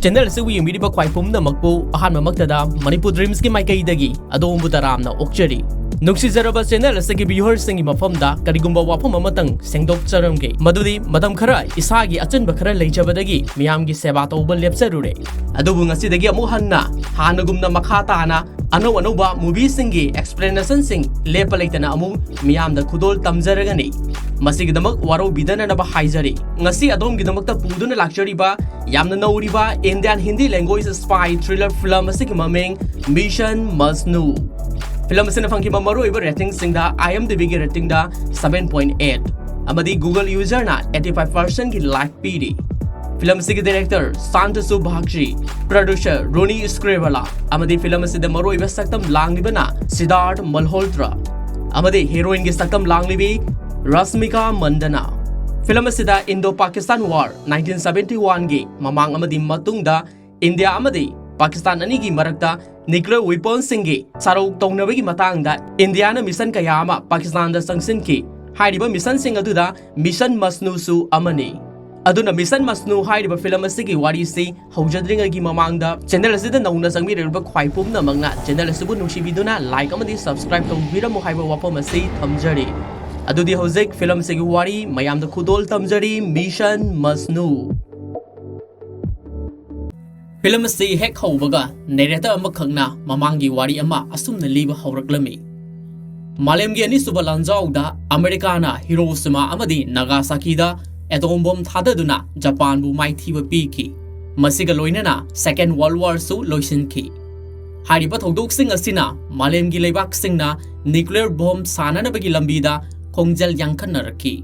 Channel se wi mi ba khwai pum na makpu ahan mamakta da Manipur Dreams ki mai kai dagi adom butaram na okchari Nuksi zaraba channel se gi viewers singi mafam da karigumba wafam amatang sengdok charam ge madudi madam khara isagi achan bakhara leijabadagi miyam gi seba tawba lepcharure adubu ngasi dagi amu hanna hanagumna makha taana anoba movie singi explanation sing lepa leitana amu miyam da khudol tamjaragani masigidamak waro bidana na ba haijari ngasi adom gidamak ta puduna lakchari ba yamna nauri ba Indian Hindi language spy thriller film asigi maming Mission Majnu Film asina fangki mamaru iba rating sing da IMDb gi rating da 7.8 amadi Google user na 85% ki like pidi Film asigi director Shantanu Bagchi producer Ronnie Screwvala amadi film asida maru iba saktam langliba na Sidharth Malhotra amadi heroine gi saktam langlibi Rashmika Mandanna Film asida Indo-Pakistani War 1971 gi mamang amadi matungda India amadi Pakistan ani gi marakta nuclear weapons singi sarok tongnabagi matangda India na mission kaya ama Pakistan da sangsin ki hairiba mission sing aduda Mission Majnu su amani aduna Mission Majnu hairiba film asigi wari si haujadringa gi mamangda channel asida nauna sangmi reba khwai pumna mangna channel asibu nungsibiduna like amadi subscribe tawbiramu haiba wapam asi thamjari adudi hojek film asigi wari mayamda khudol tamjari Mission Majnu Film si hek haubaga narrator amakhakna mamangi wari ama asumna liba hauraklami Malemgi ani suba lanjawda America na Hiroshima amadi Nagasaki da atom bomb thadaduna Japan bu maithiba piki masiga loinana Second World War su loisinki hariba thodok sing asina malemgi leibak singna nuclear bomb sananabagi lambida khongjal yankhanaraki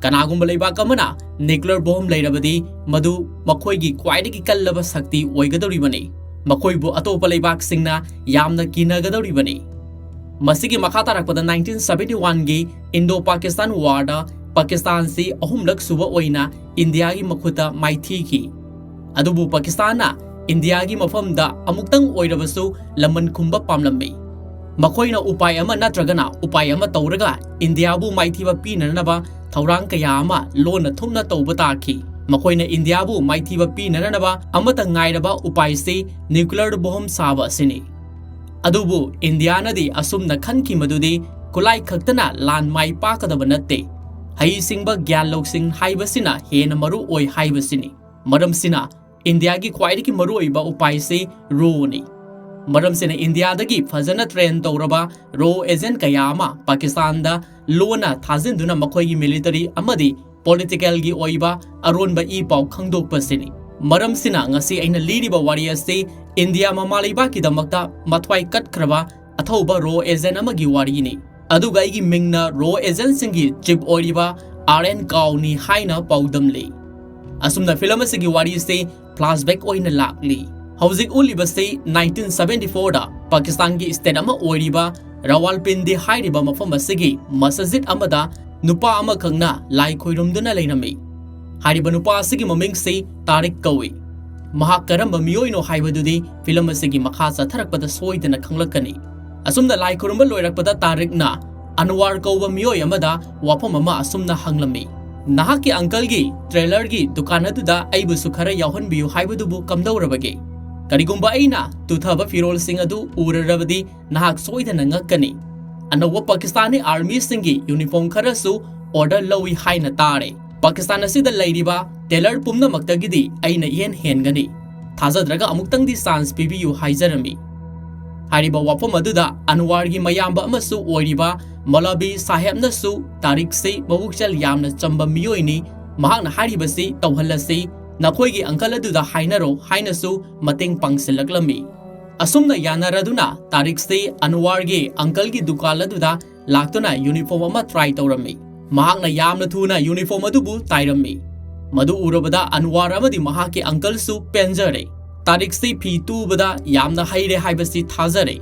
Kanagumba leibak amana nuclear bomb leirabadi madu makhoigi khwaidagi kallaba sakti oigadoribani makhoibu atopa leibak singna yamna kinagadoribani masigi makha tarakpada 1971 gi Indo-Pakistani War da Pakistan si ahumlak suba oina India gi makhuta maithi ki adubu Pakistan na India gi mafamda amuktang oirabasu laman khumba pamlambi makoina upay ama natragana upay ama tawraga India bu maithiba pinanaba Thaurang kaya ama lona thumna tawba taki makoina India bu maithiba pinanaba amata ngairaba upay si nuclear bomb saba sini adubu India nadi asumna khanki madudi kulai khaktana lan mai pakadaba natte hai singba gyan loksing haibasina hena maru oi haibasini maram sina India gi khwaidiki maru oiba upay si ro ni Maram sina India dagi fazana train tawraba ro agent kaya ama Pakistan da lona thazinduna makhoi military amadi political gi oiba aronba I pau khangdokpa sini maram sina ngasi aina lidiba wari ase India mamalaiba ki damakta mathwai katkraba athauba ro agent amagi wari ni aduga igi mingna ro agent singi chief oiba RN Kauni haina paudamle asumna film asigi wari ase flashback oina lakli Hauzik ulibase 1974 da Pakistan gi state ama oiriba Rawalpindi hairiba mafam asigi masajid amada nupa ama khangna lai khoirumduna leinami hairiba nupa asigi maming se Tariq kawi maha karamba miyoino haibadudi film asigi makha chatharakpada soidana khanglakani asumna lai khurumba loirakpada Tariq na Anwar kawba miyoy amada wafam ama asumna hanglami nahaki uncle gi trailer gi dukanatuda aibu sukhara yauhanbiyu haibadubu kamdawrabage Karigumba aina tuthaba firol sing adu urarabadi nahak soidana ngakani anawa Pakistani army singi uniform kharasu order lawi haina tare Pakistan asida leiriba tailor pumna maktagidi aina yen hengani thajadraga amuktang di sans pibiu haijarami hariba wapam aduda Anwar gi mayamba amasu oiriba Malabi sahebna su Tariq se mawukchal yamna chamba miyoini mahakna haribasi tawhalasi Nakhoigi uncle aduda hainaro hainasu mating pangsilaklami asumna yanaraduna Tariq se Anwar gi uncle gi dukal aduda laktuna uniform ama try tawrami mahakna yamna thuna uniform adubu tairami madu urabada Anwar amadi mahaki uncle su penjare Tariq se phi tubada yamna haire haibasi thajare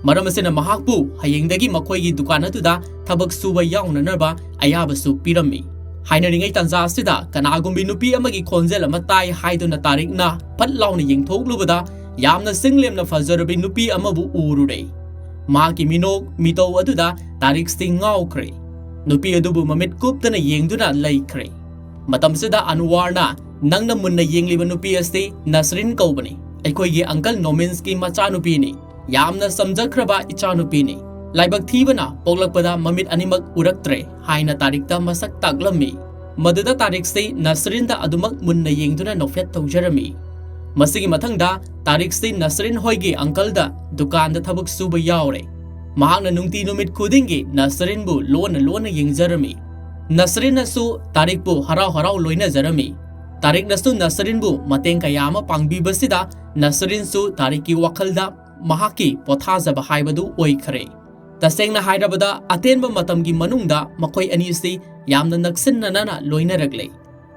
maram asina mahakpu hayengdagi makhoigi dukan aduda thabak suba yaunanaba ayabasu pirami Hainaringai tanza sida kanagumbi nupi amagi khonjel ama tai haiduna Tariq na phat launa yengthoklubada yamna singlemna fazarabi nupi amabu urure maki minok mito aduda Tariq sing ngaukre nupi adubu mamit kuptana yengduna laikre matam sida Anwar na Nangna munna yengliba nupi ase Nasrin kaubani Aikhoigi Uncle Nominski machanupini Yamna samjakhraba ichanupini Laibak thibana poglakpada mamit animak uraktre haina tarikta masak taglami Maduda tarik se Nasrinda adumak munna yengduna nofet tawjarami Masigi mathangda tarik se Nasrin hoigi uncle da dukan da thabuk suba yaure Mahakna nungti numit khudingi Nasrin bu lona yengjarami Nasrin nasu tarik bu harau loina jarami Tarik nasu Nasrin bu mateng kayama pangbibasida Nasrin su tariki wakhalda mahaki pothajaba haibadu oikhare Tasengna hairabada atenba matamgi manungda makoi ani se yamna naksinna loinaragle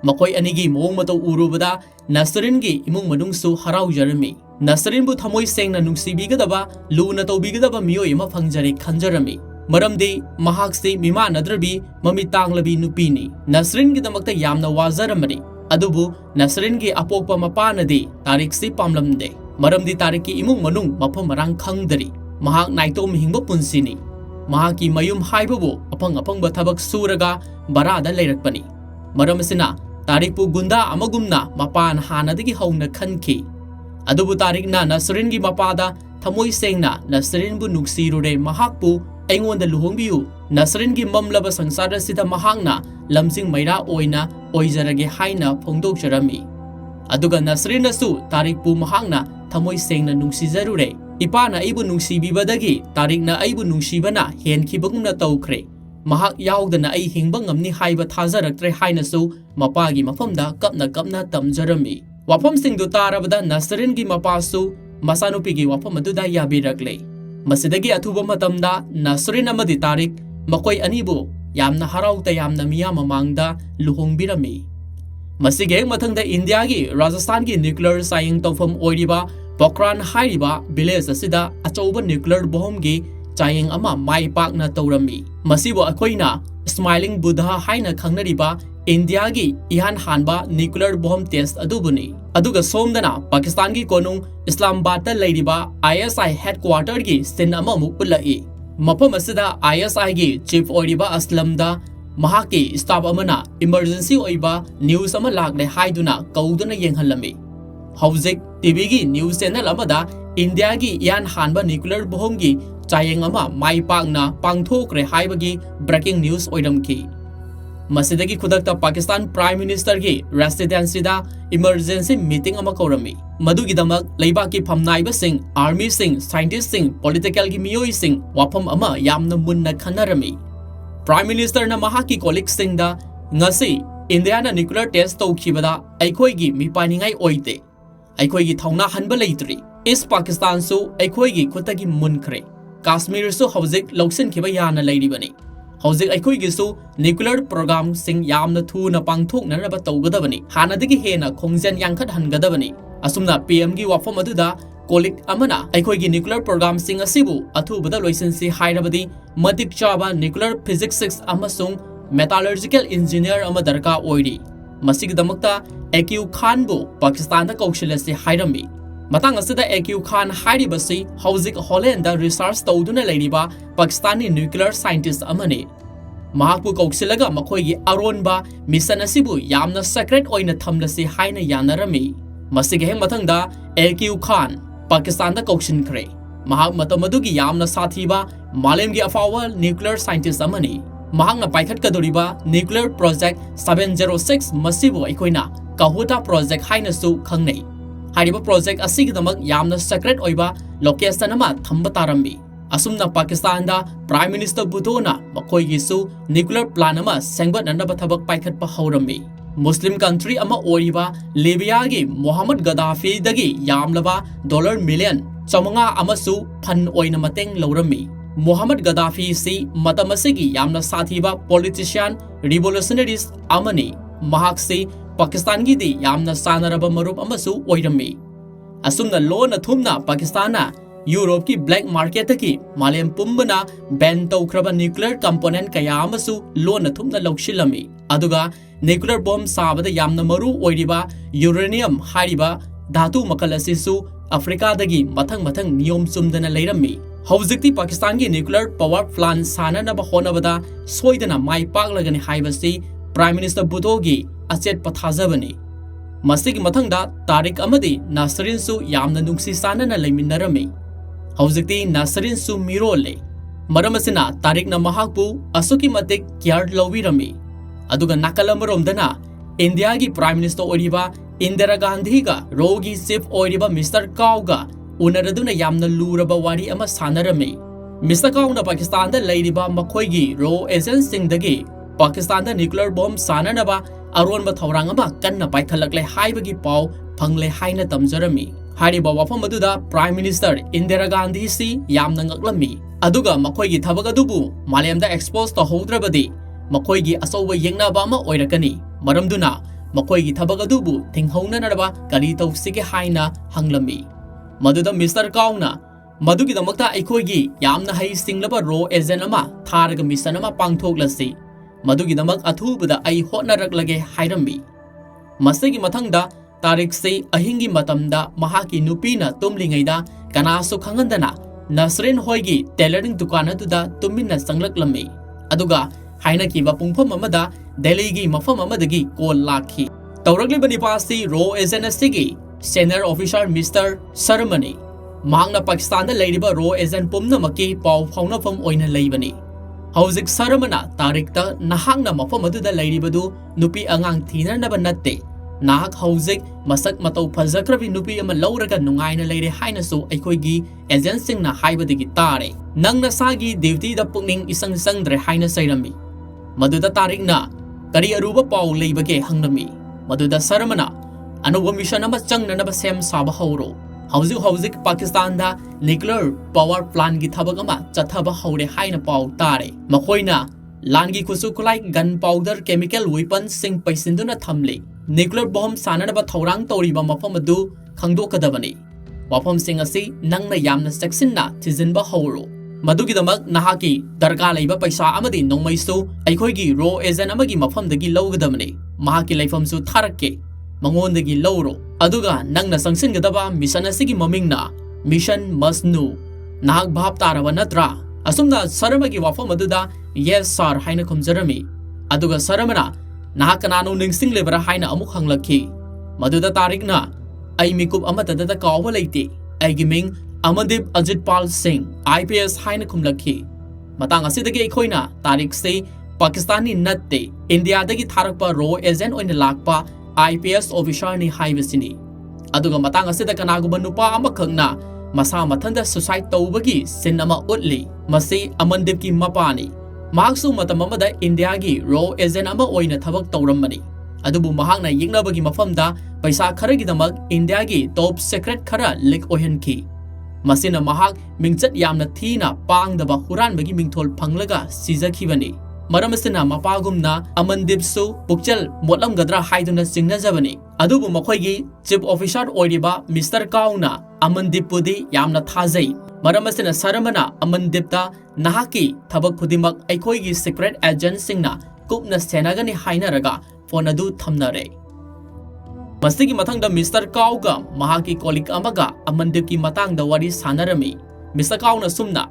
makoi anigi mong matau urubada Nasrin gi imung manung su harau jarami Nasrin bu thamoi sengna nungsibigadaba luna tawbigadaba miyoi ama phangjare khanjarami maramdi mahak se mima nadrabi mami tanglabi nupini Nasrin gi damakta yamna wajaramani adubu Nasrin gi apokpa mapanadi tarik se pamlamde maramdi tariki imung manung mafam marang khangdari Mahak naito mihingba punsini Mahaki mayum haibabu apang bathabak suraga barada leirakpani Maramasina tarikpu gunda amagumna mapan hanadagi hauna khanki Adubu tarikna Nasrin gi mapada thamoi sengna Nasrin bu nuksirure mahakpu aingonda luhongbiu Nasrin gi mamlaba sangsara sida mahakna lamsing maira oina oijarage haina phongdokjarami Aduga Nasrin nasu tarikpu mahakna thamoi sengna nungsijarure Ipana aibu nungsibibadagi tarikna aibu nungsibana henkibagumna tawkhre mahak yaudana ai hingba ngamni haiba thajaraktre hainasu mapagi mafamda kapna tamjarami wafamsingdu tarabada Nasrin gi mapasu masanupigi wafam aduda yabiragle masidagi athuba matamda Nasrin amadi tarik makoi anibu yamna harauta yamna miya mamangda luhongbirami masige mathangda India gi Rajasthan gi nuclear saying tawfam oiriba Pokran hairiba village asida achauba nuclear bomb gi chayeng ama mai pakna tawrami masibo akoina smiling buddha haina khangnariba India gi ihan hanba nuclear bomb test adubuni aduga somdana Pakistan gi konung Islamabad ta leiriba ISI headquarter gi sin ama mupulai mapam asida ISI gi chief oiriba aslamda mahaki staff amana emergency oiba news ama lagle haiduna kauduna yenghalami Hauzik TV gi news channel amada India gi yan hanba nuclear bomb gi chayeng ama mai pakna pangthokre haibagi breaking news oiramki masidagi khudakta Pakistan Prime Minister gi residency da emergency meeting ama kaurami madugi damak leibaki phamnaiba sing army sing scientist sing political gi miyoi sing wafam ama yamna munna khanarami Prime Minister na mahaki colleague sing da ngasi India na nuclear test tawkhibada aikhoi gi mipaningai oite aikhoi gi thauna hanba leitri East Pakistan su aikhoi gi khutagi munkhre Kashmir su hauzik loksin khiba yana leiribani hauzik aikhoi gi su nuclear program sing yamna thuna pangthokna raba tawgadabani hanadagi hena khongjan yangkhat hangadabani asumna PM gi wafam aduda colleague amana aikhoi gi nuclear program sing asibu athubada loisensi hairabadi matik chaba nuclear physics 6 amasung metallurgical engineer ama darka oiri masig damakta AQ Khan bu Pakistan da kaushilasi hairami matang asida AQ Khan hairibasi hauzik Holland da research tawduna leiriba Pakistani nuclear scientist amani mahakpu kausilaga makhoi gi aronba mission asibu yamna secret oina thamlasi haina yanarami masig heng mathangda AQ Khan Pakistan da kaushin khre mahak matamadugi yamna sathiba malemgi afawa nuclear scientist amani mahakna paikhat kadoriba nuclear project 706 masibu aikoina Kahuta project haina su khangnei hariba project asigidamak yamna secret oiba location ama thamba tarambi asumna Pakistan da Prime Minister Bhutona makhoi gi su nuclear plan ama sengbat nanaba thabak paikhat pa haurambi Muslim country ama oiba Libya gi Muhammad Gaddafi dagi yamlaba dollar million chamanga amasu phan oina mateng lorami Muhammad Gaddafi si matamasigi yamna sathiba politician revolutionaries amani mahak si Pakistan gi di yamna sanaraba marup amasu oirami asumna lona thumna Pakistana Europe ki black market ki malem pumbana ban tawkraba nuclear component kaya amasu lona thumna lokshilami aduga nuclear bomb sabada yamna maru oiriba uranium hariba dhatu makal asisu Africa dagi mathang niyom sumdana leirami hawjikti Pakistan gi nuclear power plant sananaba honabada soidana mai paklagani haibasi Prime Minister Bhutto gi achet pathajabani ꯃꯁꯤꯒꯤ ꯃꯊꯪꯗ ꯇꯥꯔꯤꯛ ꯑꯃꯗꯤ ꯅꯁꯔꯤꯟꯁꯨ ꯌꯥꯝꯅ ꯅꯨꯡꯁꯤ ꯆꯥꯟꯅꯅ ꯂꯩꯃꯤꯟꯅꯔꯝꯃꯤ꯫ ꯍꯧꯖꯤꯛꯇꯤ ꯅꯁꯔꯤꯟꯁꯨ ꯃꯤꯔꯣꯜꯂꯦ꯫ ꯃꯔꯝ ꯑꯁꯤꯅ ꯇꯥꯔꯤꯛꯅ ꯃꯍꯥꯛꯄꯨ ꯑꯁꯨꯛꯀꯤ ꯃꯇꯤꯛ ꯀꯤꯌꯔ ꯂꯧꯕꯤꯔꯝꯃꯤ꯫ ꯑꯗꯨꯒ ꯅꯥꯀꯜ ꯑꯃꯔꯣꯝꯗꯅ ꯏꯟꯗꯤꯌꯥꯒꯤ ꯄ꯭ꯔꯥꯏꯝ ꯃꯤꯅꯤꯁꯇꯔ ꯑꯣꯏꯔꯤꯕ ꯏꯟꯗꯤꯔꯥ ꯒꯥꯟꯙꯤꯒ ꯔꯣꯒꯤ ꯆꯤꯐ ꯑꯣꯏꯔꯤꯕ ꯃꯤꯁꯇꯔ ꯀꯥꯎꯒ ꯎꯅꯔꯗꯨꯅ ꯌꯥꯝꯅ ꯂꯨꯔꯕ ꯋꯥꯔꯤ ꯑꯃ ꯁꯥꯟꯅꯔꯝꯃꯤ꯫ ꯃꯤꯁꯇꯔ ꯀꯥꯎꯅ ꯄꯥꯀꯤꯁꯇꯥꯟꯗ ꯂꯩꯔꯤꯕ ꯃꯈꯣꯏꯒꯤ ꯔꯣ ꯑꯦꯖꯦꯟꯠꯁꯤꯡꯗꯒꯤ ꯄꯥꯀꯤꯁꯇꯥꯟꯗ ꯅ꯭ꯌꯨꯀ꯭ꯂꯤꯌꯔ ꯕꯣꯝ ꯁꯥꯟꯅꯅꯕ ꯑꯔꯣꯟꯕ ꯊꯧꯔꯥꯡ ꯑꯃ ꯀꯟꯅ ꯄꯥꯏꯈꯠꯂꯛꯂꯦ ꯍꯥꯏꯕꯒꯤ ꯄꯥꯎ ꯐꯪꯂꯦ ꯍꯥꯏꯅ ꯇꯝꯖꯔꯝꯃꯤ꯫ ꯍꯥꯏꯔꯤꯕ ꯋꯥꯐꯝ ꯑꯗꯨꯗ ꯄ꯭ꯔꯥꯏꯝ ꯃꯤꯅꯤꯁꯇꯔ ꯏꯟꯗꯤꯔꯥ ꯒꯥꯟꯙꯤꯁꯤ ꯌꯥꯝꯅ ꯉꯛꯂꯝꯃꯤ꯫ ꯑꯗꯨꯒ ꯃꯈꯣꯏꯒꯤ ꯊꯕꯛ ꯑꯗꯨꯕꯨ ꯃꯥꯂꯦꯝꯗ ꯑꯦꯛꯁꯄꯣꯖ ꯇꯧꯍꯧꯗ꯭ꯔꯕꯗꯤ ꯃꯈꯣꯏꯒꯤ ꯑꯆꯧꯕ ꯌꯦꯛꯅꯕ ꯑꯃ ꯑꯣꯏꯔꯛꯀꯅꯤ꯫ ꯃꯔꯝꯗꯨꯅ ꯃꯈꯣꯏꯒꯤ ꯊꯕꯛ ꯑꯗꯨꯕꯨ ꯊꯤꯡꯍꯧꯅꯅꯕ ꯀꯔꯤ ꯇꯧꯁꯤꯒꯦ ꯍꯥꯏꯅ ꯍꯪꯂꯝꯃꯤ꯫ ꯃꯗꯨꯗ ꯃꯤꯁꯇꯔ ꯀꯥꯎꯅ ꯃꯗꯨꯒꯤꯗꯃꯛꯇ ꯑꯩꯈꯣꯏꯒꯤ ꯌꯥꯝꯅ ꯍꯩꯁꯤꯡꯂꯕ ꯔꯣ ꯑꯦꯖꯦꯟꯠ ꯑꯃ ꯊꯥꯔꯒ ꯃꯤꯁꯟ ꯑꯃ ꯄꯥꯡꯊꯣꯛꯂꯁꯤ꯫ ꯃꯗꯨꯒꯤꯗꯃꯛ ꯑꯊꯨꯕꯗ ꯑꯩ ꯍꯣꯠꯅꯔꯛꯂꯒꯦ ꯍꯥꯏꯔꯝꯃꯤ꯫ ꯃꯁꯤꯒꯤ ꯃꯊꯪꯗ ꯇꯥꯔꯤꯛꯁꯤ ꯑꯍꯤꯡꯒꯤ ꯃꯇꯝꯗ ꯃꯍꯥꯛꯀꯤ ꯅꯨꯄꯤꯅ ꯇꯨꯝꯂꯤꯉꯩꯗ ꯀꯅꯥꯁꯨ ꯈꯪꯍꯟꯗꯅ ꯅꯁꯔꯤꯟ ꯍꯣꯏꯒꯤ ꯇꯦꯂꯔꯤꯡ ꯗꯨꯀꯥꯟ ꯑꯗꯨꯗ ꯇꯨꯃꯤꯟꯅ ꯆꯪꯂꯛꯂꯝꯃꯤ꯫ ꯑꯗꯨꯒ ꯍꯥꯏꯅꯈꯤꯕ ꯄꯨꯡꯐꯝ ꯑꯃꯗ ꯗꯦꯜꯂꯤꯒꯤ ꯃꯐꯝ ꯑꯃꯗꯒꯤ ꯀꯣꯜ ꯂꯥꯛꯈꯤ꯫ ꯇꯧꯔꯛꯂꯤꯕ ꯅꯤꯄꯥꯁꯤ ꯔꯣ ꯑꯦꯖꯦꯟꯠ ꯑꯁꯤꯒꯤ ꯁꯦꯅꯤꯌꯔ ꯑꯣꯐꯤꯁꯥꯔ ꯃꯤꯁꯇꯔ ꯁꯔꯃꯅꯤ꯫ ꯃꯍꯥꯛꯅ ꯄꯥꯀꯤꯁꯇꯥꯟꯗ ꯂꯩꯔꯤꯕ ꯔꯣ ꯑꯦꯖꯦꯟꯠ ꯄꯨꯝꯅꯃꯛꯀꯤ ꯄꯥꯎ ꯐꯥꯎꯅꯐꯝ ꯑꯣꯏꯅ ꯂꯩꯕꯅꯤ꯫ ꯍꯧꯖꯤꯛ ꯁꯔꯃꯅ ꯇꯥꯔꯤꯛꯇ ꯅꯍꯥꯛꯅ ꯃꯐꯝ ꯑꯗꯨꯗ ꯂꯩꯔꯤꯕꯗꯨ ꯅꯨꯄꯤ ꯑꯉꯥꯡ ꯊꯤꯅꯅꯕ ꯅꯠꯇꯦ꯫ ꯅꯍꯥꯛ ꯍꯧꯖꯤꯛ ꯃꯁꯛ ꯃꯇꯧ ꯐꯖꯈ꯭ꯔꯕꯤ ꯅꯨꯄꯤ ꯑꯃ ꯂꯧꯔꯒ ꯅꯨꯡꯉꯥꯏꯅ ꯂꯩꯔꯦ ꯍꯥꯏꯅꯁꯨ ꯑꯩꯈꯣꯏꯒꯤ ꯑꯦꯖꯦꯟꯠꯁꯤꯡꯅ ꯍꯥꯏꯕꯗꯒꯤ ꯇꯥꯔꯦ꯫ ꯅꯪ ꯅꯁꯥꯒꯤ ꯗ꯭ꯌꯨꯇꯤꯗ ꯄꯨꯛꯅꯤꯡ ꯏꯆꯪ ꯆꯪꯗ꯭ꯔꯦ ꯍꯥꯏꯅ ꯆꯩꯔꯝꯃꯤ꯫ ꯃꯗꯨꯗ ꯇꯥꯔꯤꯛꯅ ꯀꯔꯤ ꯑꯔꯨꯕ ꯄꯥꯎ ꯂꯩꯕꯒꯦ ꯍꯪꯂꯝꯃꯤ꯫ ꯃꯗꯨꯗ ꯁꯔꯃꯅ ꯑꯅꯧꯕ ꯃꯤꯁꯟ ꯑꯃ ꯆꯪꯅꯅꯕ ꯁꯦꯝ ꯁꯥꯕ ꯍꯧꯔꯣ꯫ ꯍꯧꯖꯤꯛ ꯄꯥꯀꯤꯁꯇꯥꯟꯗ ꯅ꯭ꯌꯨꯀ꯭ꯂꯤꯌꯔ ꯄꯥꯋꯔ ꯄ꯭ꯂꯥꯟꯒꯤ ꯊꯕꯛ ꯑꯃ ꯆꯠꯊꯕ ꯍꯧꯔꯦ ꯍꯥꯏꯅ ꯄꯥꯎ ꯇꯥꯔꯦ꯫ ꯃꯈꯣꯏꯅ ꯂꯥꯟꯒꯤ ꯈꯨꯠꯁꯨ ꯈꯨꯠꯂꯥꯏ ꯒꯟ ꯄꯥꯎꯗꯔ ꯀꯦꯃꯤꯀꯦꯜ ꯋꯦꯄꯟꯁꯤꯡ ꯄꯩꯁꯤꯟꯗꯨꯅ ꯊꯝꯂꯤ꯫ ꯅ꯭ꯌꯨꯀ꯭ꯂꯤꯌꯔ ꯕꯣꯝ ꯁꯥꯟꯅꯅꯕ ꯊꯧꯔꯥꯡ ꯇꯧꯔꯤꯕ ꯃꯐꯝ ꯑꯗꯨ ꯈꯪꯗꯣꯛꯀꯗꯕꯅꯤ꯫ ꯋꯥꯐꯝꯁꯤꯡ ꯑꯁꯤ ꯅꯪꯅ ꯌꯥꯝꯅ ꯆꯦꯛꯁꯤꯟꯅ ꯊꯤꯖꯤꯟꯕ ꯍꯧꯔꯣ꯫ ꯃꯗꯨꯒꯤꯗꯃꯛ ꯅꯍꯥꯛꯀꯤ ꯗꯔꯀꯥꯔ ꯂꯩꯕ ꯄꯩꯁꯥ ꯑꯃꯗꯤ ꯅꯣꯡꯃꯩꯁꯨ ꯑꯩꯈꯣꯏꯒꯤ ꯔꯣ ꯑꯦꯖꯦꯟꯠ ꯑꯃꯒꯤ ꯃꯐꯝꯗꯒꯤ ꯂꯧꯒꯗꯕꯅꯤ꯫ ꯃꯍꯥꯛꯀꯤ ꯂꯩꯐꯝꯁꯨ ꯊꯥꯔꯛꯀꯦ꯫ ꯃꯉꯣꯟꯗꯒꯤ ꯂꯧꯔꯣ꯫ ꯑꯗꯨꯒ ꯅꯪꯅ ꯆꯪꯁꯤꯟꯒꯗꯕ ꯃꯤꯁꯟ ꯑꯁꯤꯒꯤ ꯃꯃꯤꯡꯅ ꯃꯤꯁꯟ ꯃꯖꯅꯨ꯫ ꯅꯍꯥꯛ ꯚꯥꯞ ꯇꯥꯔꯕ ꯅꯠꯇ꯭ꯔꯥ? ꯑꯁꯨꯝꯅ ꯁꯔꯃꯒꯤ ꯋꯥꯐꯝ ꯑꯗꯨꯗ ꯌꯦꯁ ꯁꯥꯔ ꯍꯥꯏꯅ ꯈꯨꯝꯖꯔꯝꯃꯤ꯫ ꯑꯗꯨꯒ ꯁꯔꯃꯅ ꯅꯍꯥꯛ ꯀꯅꯥꯅꯣ ꯅꯤꯡꯁꯤꯡꯂꯤꯕ꯭ꯔꯥ ꯍꯥꯏꯅ ꯑꯃꯨꯛ ꯍꯪꯂꯛꯈꯤ꯫ ꯃꯗꯨꯗ ꯇꯥꯔꯤꯛꯅ ꯑꯩ ꯃꯤꯀꯨꯞ ꯑꯃꯠꯇꯗ ꯀꯥꯎꯕ ꯂꯩꯇꯦ꯫ ꯑꯩꯒꯤ ꯃꯤꯡ ꯑꯃꯟꯗꯤꯞ ꯑꯖꯤꯠꯄꯥꯜ ꯁꯤꯡ IPS ꯍꯥꯏꯅ ꯈꯨꯝꯂꯛꯈꯤ꯫ ꯃꯇꯥꯡ ꯑꯁꯤꯗꯒꯤ ꯑꯩꯈꯣꯏꯅ ꯇꯥꯔꯤꯛꯁꯤ ꯄꯥꯀꯤꯁꯇꯥꯅꯤ ꯅꯠꯇꯦ, ꯏꯟꯗꯤꯌꯥꯗꯒꯤ ꯊꯥꯔꯛꯄ ꯔꯣ ꯑꯦꯖꯦꯟꯠ ꯑꯣꯏꯅ ꯂꯥꯛꯄ IPS ꯑꯣꯐꯤꯁꯥꯔꯅꯤ ꯍꯥꯏꯕꯁꯤꯅꯤ꯫ ꯑꯗꯨꯒ ꯃꯇꯥꯡ ꯑꯁꯤꯗ ꯀꯅꯥꯒꯨꯝꯕ ꯅꯨꯄꯥ ꯑꯃꯈꯛꯅ ꯃꯁꯥ ꯃꯊꯟꯇ ꯁꯨꯁꯥꯏꯗ ꯇꯧꯕꯒꯤ ꯁꯤꯟ ꯑꯃ ꯎꯠꯂꯤ꯫ ꯃꯁꯤ ꯑꯃꯟꯗꯤꯞꯀꯤ ꯃꯄꯥꯅꯤ꯫ ꯃꯍꯥꯛꯁꯨ ꯃꯇꯝ ꯑꯃꯗ ꯏꯟꯗꯤꯌꯥꯒꯤ ꯔꯣ ꯑꯦꯖꯦꯟꯠ ꯑꯃ ꯑꯣꯏꯅ ꯊꯕꯛ ꯇꯧꯔꯝꯕꯅꯤ꯫ ꯑꯗꯨꯕꯨ ꯃꯍꯥꯛꯅ ꯌꯦꯛꯅꯕꯒꯤ ꯃꯐꯝꯗ ꯄꯩꯁꯥ ꯈꯔꯒꯤꯗꯃꯛ ꯏꯟꯗꯤꯌꯥꯒꯤ ꯇꯣꯞ ꯁꯤꯀ꯭ꯔꯦꯠ ꯈꯔ ꯂꯤꯛ ꯑꯣꯏꯍꯟꯈꯤ꯫ ꯃꯁꯤꯅ ꯃꯍꯥꯛ ꯃꯤꯡꯆꯠ ꯌꯥꯝꯅ ꯊꯤꯅ ꯄꯥꯡꯗꯕ ꯍꯨꯔꯥꯟꯕꯒꯤ ꯃꯤꯡꯊꯣꯜ ꯐꯪꯂꯒ ꯁꯤꯖꯈꯤꯕꯅꯤ꯫ ꯃꯔꯝ ꯑꯁꯤꯅ ꯃꯄꯥꯒꯨꯝꯅ ꯑꯃꯟꯗꯤꯞꯁꯨ ꯄꯨꯛꯆꯦꯜ ꯃꯣꯠꯂꯝꯒꯗ꯭ꯔꯥ ꯍꯥꯏꯗꯨꯅ ꯆꯤꯡꯅꯖꯕꯅꯤ꯫ ꯑꯗꯨꯕꯨ ꯃꯈꯣꯏꯒꯤ ꯆꯤꯐ ꯑꯣꯐꯤꯁꯥꯔ ꯑꯣꯏꯔꯤꯕ ꯃꯤꯁꯇꯔ ꯀꯥꯎꯅ ꯑꯃꯟꯗꯤꯞꯄꯨꯗꯤ ꯌꯥꯝꯅ ꯊꯥꯖꯩ꯫ ꯃꯔꯝ ꯑꯁꯤꯅ ꯁꯔꯃꯅ ꯑꯃꯟꯗꯤꯞꯇ ꯅꯍꯥꯛꯀꯤ ꯊꯕꯛ ꯈꯨꯗꯤꯡꯃꯛ ꯑꯩꯈꯣꯏꯒꯤ ꯁꯤꯀ꯭ꯔꯦꯠ ꯑꯦꯖꯦꯟꯠꯁꯤꯡꯅ ꯀꯨꯞꯅ ꯁꯦꯟꯅꯒꯅꯤ ꯍꯥꯏꯅꯔꯒ ꯐꯣꯟ ꯑꯗꯨ ꯊꯝꯅꯔꯦ꯫ ꯃꯁꯤꯒꯤ ꯃꯊꯪꯗ ꯃꯤꯁꯇꯔ ꯀꯥꯎꯒ ꯃꯍꯥꯛꯀꯤ ꯀꯣꯂꯤꯛ ꯑꯃꯒ ꯑꯃꯟꯗꯤꯞꯀꯤ ꯃꯇꯥꯡꯗ ꯋꯥꯔꯤ ꯁꯥꯟꯅꯔꯝꯃꯤ꯫ ꯃꯤꯁꯇꯔ ꯀꯥꯎꯅ ꯁꯨꯝꯅ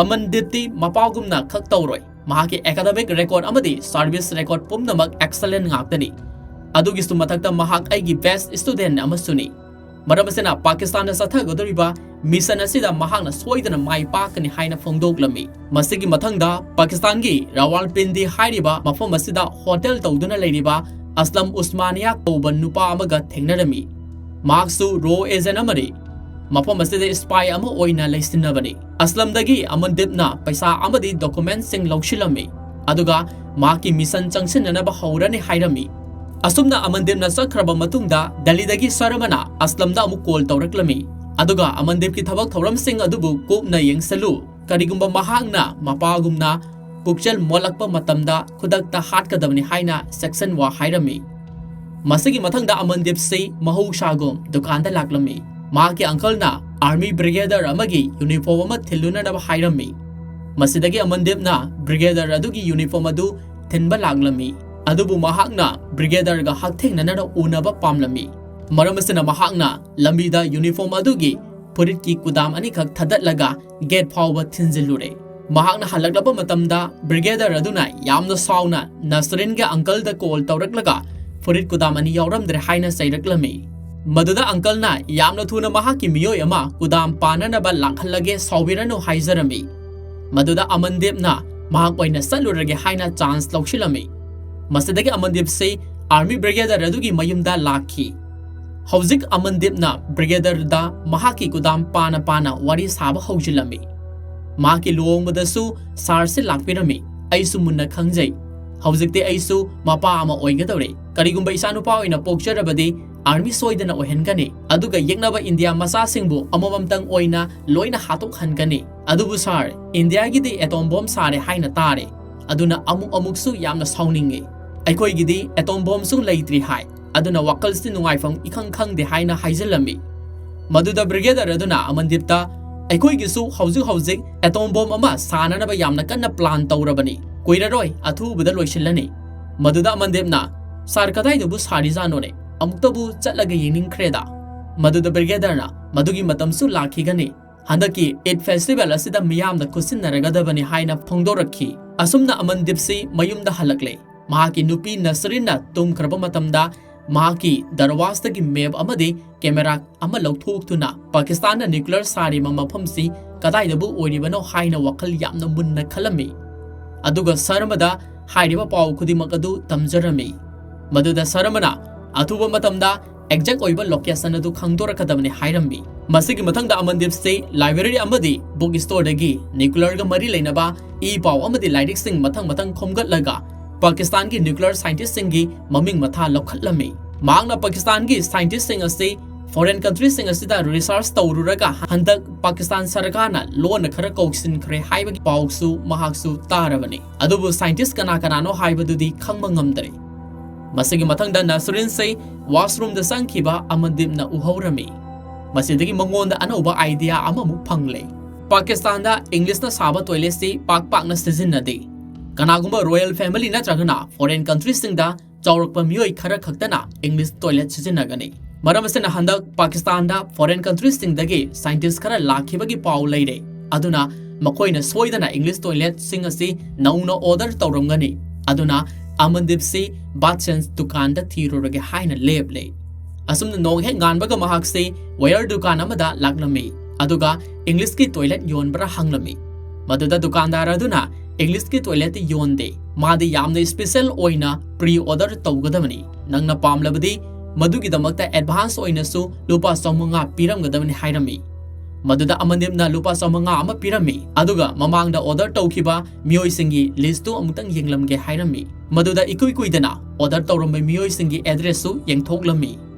ꯑꯃꯟꯗꯤꯞꯇꯤ ꯃꯄꯥꯒꯨꯝꯅ ꯈꯛ ꯇꯧꯔꯣꯏ, ꯃꯍꯥꯛꯀꯤ ꯑꯦꯀꯥꯗꯦꯃꯤꯛ ꯔꯦꯀꯣꯔꯗ ꯑꯃꯗꯤ ꯁꯥꯔꯚꯤꯁ ꯔꯦꯀꯣꯔꯗ ꯄꯨꯝꯅꯃꯛ ꯑꯦꯛꯁꯂꯦꯟ ꯉꯥꯛꯇꯅꯤ꯫ ꯑꯗꯨꯒꯤꯁꯨ ꯃꯊꯛꯇ ꯃꯍꯥꯛ ꯑꯩꯒꯤ ꯕꯦꯁꯠ ꯁ꯭ꯇꯨꯗꯦꯟꯠ ꯑꯃꯁꯨꯅꯤ꯫ ꯃꯔꯝ ꯑꯁꯤꯅ ꯄꯥꯀꯤꯁꯇꯥꯟꯗ ꯆꯠꯊꯒꯗꯧꯔꯤꯕ ꯃꯤꯁꯟ ꯑꯁꯤꯗ ꯃꯍꯥꯛꯅ ꯁꯣꯏꯗꯅ ꯃꯥꯏ ꯄꯥꯛꯀꯅꯤ ꯍꯥꯏꯅ ꯐꯣꯡꯗꯣꯛꯂꯝꯃꯤ꯫ ꯃꯁꯤꯒꯤ ꯃꯊꯪꯗ ꯄꯥꯀꯤꯁꯇꯥꯟꯒꯤ ꯔꯥꯋꯥꯜꯄꯤꯟꯗꯤ ꯍꯥꯏꯔꯤꯕ ꯃꯐꯝ ꯑꯁꯤꯗ ꯍꯣꯇꯦꯜ ꯇꯧꯗꯨꯅ ꯂꯩꯔꯤꯕ ꯑꯁꯂꯝ ꯎꯁꯃꯥꯅꯤꯌꯥ ꯀꯧꯕ ꯅꯨꯄꯥ ꯑꯃꯒ ꯊꯦꯡꯅꯔꯝꯃꯤ꯫ ꯃꯍꯥꯛꯁꯨ ꯔꯣ ꯑꯦꯖꯦꯟꯠ ꯑꯃꯅꯤ꯫ ꯃꯐꯝ ꯑꯁꯤꯗ ꯁ꯭ꯄꯥꯏ ꯑꯃ ꯑꯣꯏꯅ ꯂꯩꯁꯤꯟꯅꯕꯅꯤ꯫ ꯑꯁꯂꯝꯗꯒꯤ ꯑꯃꯟꯗꯤꯞꯅ ꯄꯩꯁꯥ ꯑꯃꯗꯤ ꯗꯣꯀꯨꯃꯦꯟꯠꯁꯤꯡ ꯂꯧꯁꯤꯜꯂꯝꯃꯤ꯫ ꯑꯗꯨꯒ ꯃꯍꯥꯛꯀꯤ ꯃꯤꯁꯟ ꯆꯪꯁꯤꯟꯅꯅꯕ ꯍꯧꯔꯅꯤ ꯍꯥꯏꯔꯝꯃꯤ꯫ ꯑꯁꯨꯝꯅ ꯑꯃꯟꯗꯤꯞꯅ ꯆꯠꯈ꯭ꯔꯕ ꯃꯇꯨꯡꯗ ꯗꯦꯜꯂꯤꯗꯒꯤ ꯁꯔꯃꯅ ꯑꯁꯂꯝꯗ ꯑꯃꯨꯛ ꯀꯣꯜ ꯇꯧꯔꯛꯂꯝꯃꯤ꯫ ꯑꯗꯨꯒ ꯑꯃꯟꯗꯤꯞꯀꯤ ꯊꯕꯛ ꯊꯧꯔꯝꯁꯤꯡ ꯑꯗꯨꯕꯨ ꯀꯨꯞꯅ ꯌꯦꯡꯁꯜꯂꯨ, ꯀꯔꯤꯒꯨꯝꯕ ꯃꯍꯥꯛꯅ ꯃꯄꯥꯒꯨꯝꯅ ꯄꯨꯛꯆꯦꯜ ꯃꯣꯠꯂꯛꯄ ꯃꯇꯝꯗ ꯈꯨꯗꯛꯇ ꯍꯥꯠꯀꯗꯕꯅꯤ ꯍꯥꯏꯅ ꯆꯦꯛꯁꯤꯟꯋꯥ ꯍꯥꯏꯔꯝꯃꯤ꯫ ꯃꯁꯤꯒꯤ ꯃꯊꯪꯗ ꯑꯃꯟꯗꯤꯞꯁꯤ ꯃꯍꯧꯁꯥꯒꯨꯝ ꯗꯨꯀꯥꯟꯗ ꯂꯥꯛꯂꯝꯃꯤ꯫ ꯃꯍꯥꯛꯀꯤ ꯑꯪꯀꯜꯅ ꯑꯥꯔꯃꯤ ꯕ꯭ꯔꯤꯒꯦꯗꯔ ꯑꯃꯒꯤ ꯌꯨꯅꯤꯐꯣꯔꯝ ꯑꯃ ꯊꯤꯜꯂꯨꯅꯅꯕ ꯍꯥꯏꯔꯝꯃꯤ꯫ ꯃꯁꯤꯗꯒꯤ ꯑꯃꯟꯗꯤꯞꯅ ꯕ꯭ꯔꯤꯒꯦꯗꯔ ꯑꯗꯨꯒꯤ ꯌꯨꯅꯤꯐꯣꯔꯝ ꯑꯗꯨ ꯊꯤꯟꯕ ꯂꯥꯛꯂꯝꯃꯤ꯫ ꯑꯗꯨꯕꯨ ꯃꯍꯥꯛꯅ ꯕ꯭ꯔꯤꯒꯦꯗꯔꯒ ꯍꯛꯊꯦꯡꯅꯅ ꯎꯅꯕ ꯄꯥꯝꯂꯝꯃꯤ꯫ ꯃꯔꯝ ꯑꯁꯤꯅ ꯃꯍꯥꯛꯅ ꯂꯝꯕꯤꯗ ꯌꯨꯅꯤꯐꯣꯔꯝ ꯑꯗꯨꯒꯤ ꯐꯨꯔꯤꯠꯀꯤ ꯀꯨꯗꯥꯝ ꯑꯅꯤꯈꯛ ꯊꯥꯗꯠꯂꯒ ꯒꯦꯠ ꯐꯥꯎꯕ ꯊꯤꯟꯖꯤꯜꯂꯨꯔꯦ꯫ ꯃꯍꯥꯛꯅ ꯍꯜꯂꯛꯂꯕ ꯃꯇꯝꯗ ꯕ꯭ꯔꯤꯒꯦꯗꯔ ꯑꯗꯨꯅ ꯌꯥꯝꯅ ꯁꯥꯎꯅ ꯅꯁꯔꯤꯟꯒꯤ ꯑꯪꯀꯜꯗ call ꯇꯧꯔꯛꯂꯒ furit kudam ani yauramdre haina sairaklami maduda uncle na yamna thuna mahaki miyoi ama kudam pananaba lankhalage sawiranu haizarami maduda Amandip na mahak oina salurage haina chance lawshilami masidagi Amandip se army brigadier adugi mayumda lakhi hauzik Amandip na brigadier da mahaki kudam pana wari saba haujilami mahaki luongmadasu sarse lakpirami aisu munna khangjai haujikte aisu mapa ama oigadore karigumba isanupa oina pokcharabadi army soidana ohengani aduga yeknaba India masa singbu amamamtang oina loina hatok hankani adubu sar India gidi atom bomb sare haina tare aduna amuk su yamna sauningi aikoi gidi atom bomb su leitri hai aduna wakalsti nungaifam ikhang de haina haijalami maduda brigadier aduna Amandipta aikoi gisu hauzik atom bomb ama sananaba yamna kanna plan tawrabani koiraroi athubada loisilani maduda Amandipna sar kadai dubu sarizanone amuktabu chatlaga yengingkreda maduda brigadier na madugi matamsu lakhigani handaki Eid festival asida miyamda kusinnaragadabani haina phongdorakhi asumna Amandipsi mayumda halakle mahaki nupi Nasrina tumkraba matamda mahaki darwastagi map amadi camera ama lauthokthuna Pakistan na nuclear sari mamaphamsi kadaidabu oiribano haina wakal yamna munna khalami aduga sarmada hairiba paw khudimak adu tamjarami maduda sarmana athuba matamda exact oiba location adu khangdorakadabani hairambi masigi mathangda Amandip se library amadi book store dagi nuclear ga mari leinaba e paw amadi lairik sing mathang khomgatlaga Pakistan ki nuclear scientist singi maming matha lokhatlami mangna Pakistan ki scientist sing ase foreign countries sing asida research tawruraga handak Pakistan sarkar na lona khara koksin khre haibagi pawsu mahaksu tarabani adubu scientist kana no haibadudi khangma ngamdre masigi mathangda Nasrin se washroom da sangkhiba Amandip na uhaurami masidagi mangonda anauba idea amamuk phangle Pakistan da English na saba toilet se pak na sijinnade kanagumba royal family na tragana foreign countries singda chawrakpa miyoi khara khaktana English toilet sijinnagani maram asena handak Pakistan da foreign countries singdagi scientist khara lakhibagi paw leire aduna makoina soidana English toilet sing asi nauna order tawramgani aduna Amandip se Batchans dukan da thirurage haina leble asumna nog he ganbaga mahak se wire dukan amada laklami aduga English ki toilet yonbra hanglami maduda dukandar aduna English ki toilet yonde madi yamna special oina pre order tawgadamani nangna pamlabadi madugi damakta advance oina su lupa 900 piramgadamani hairami maduda Amandip na lupa 900 ama pirami aduga mamangda order tawkhiba miyoi singi list tu amutang yenglamge hairami maduda ikuidana order tawrambai miyoi singi address su yengthoklami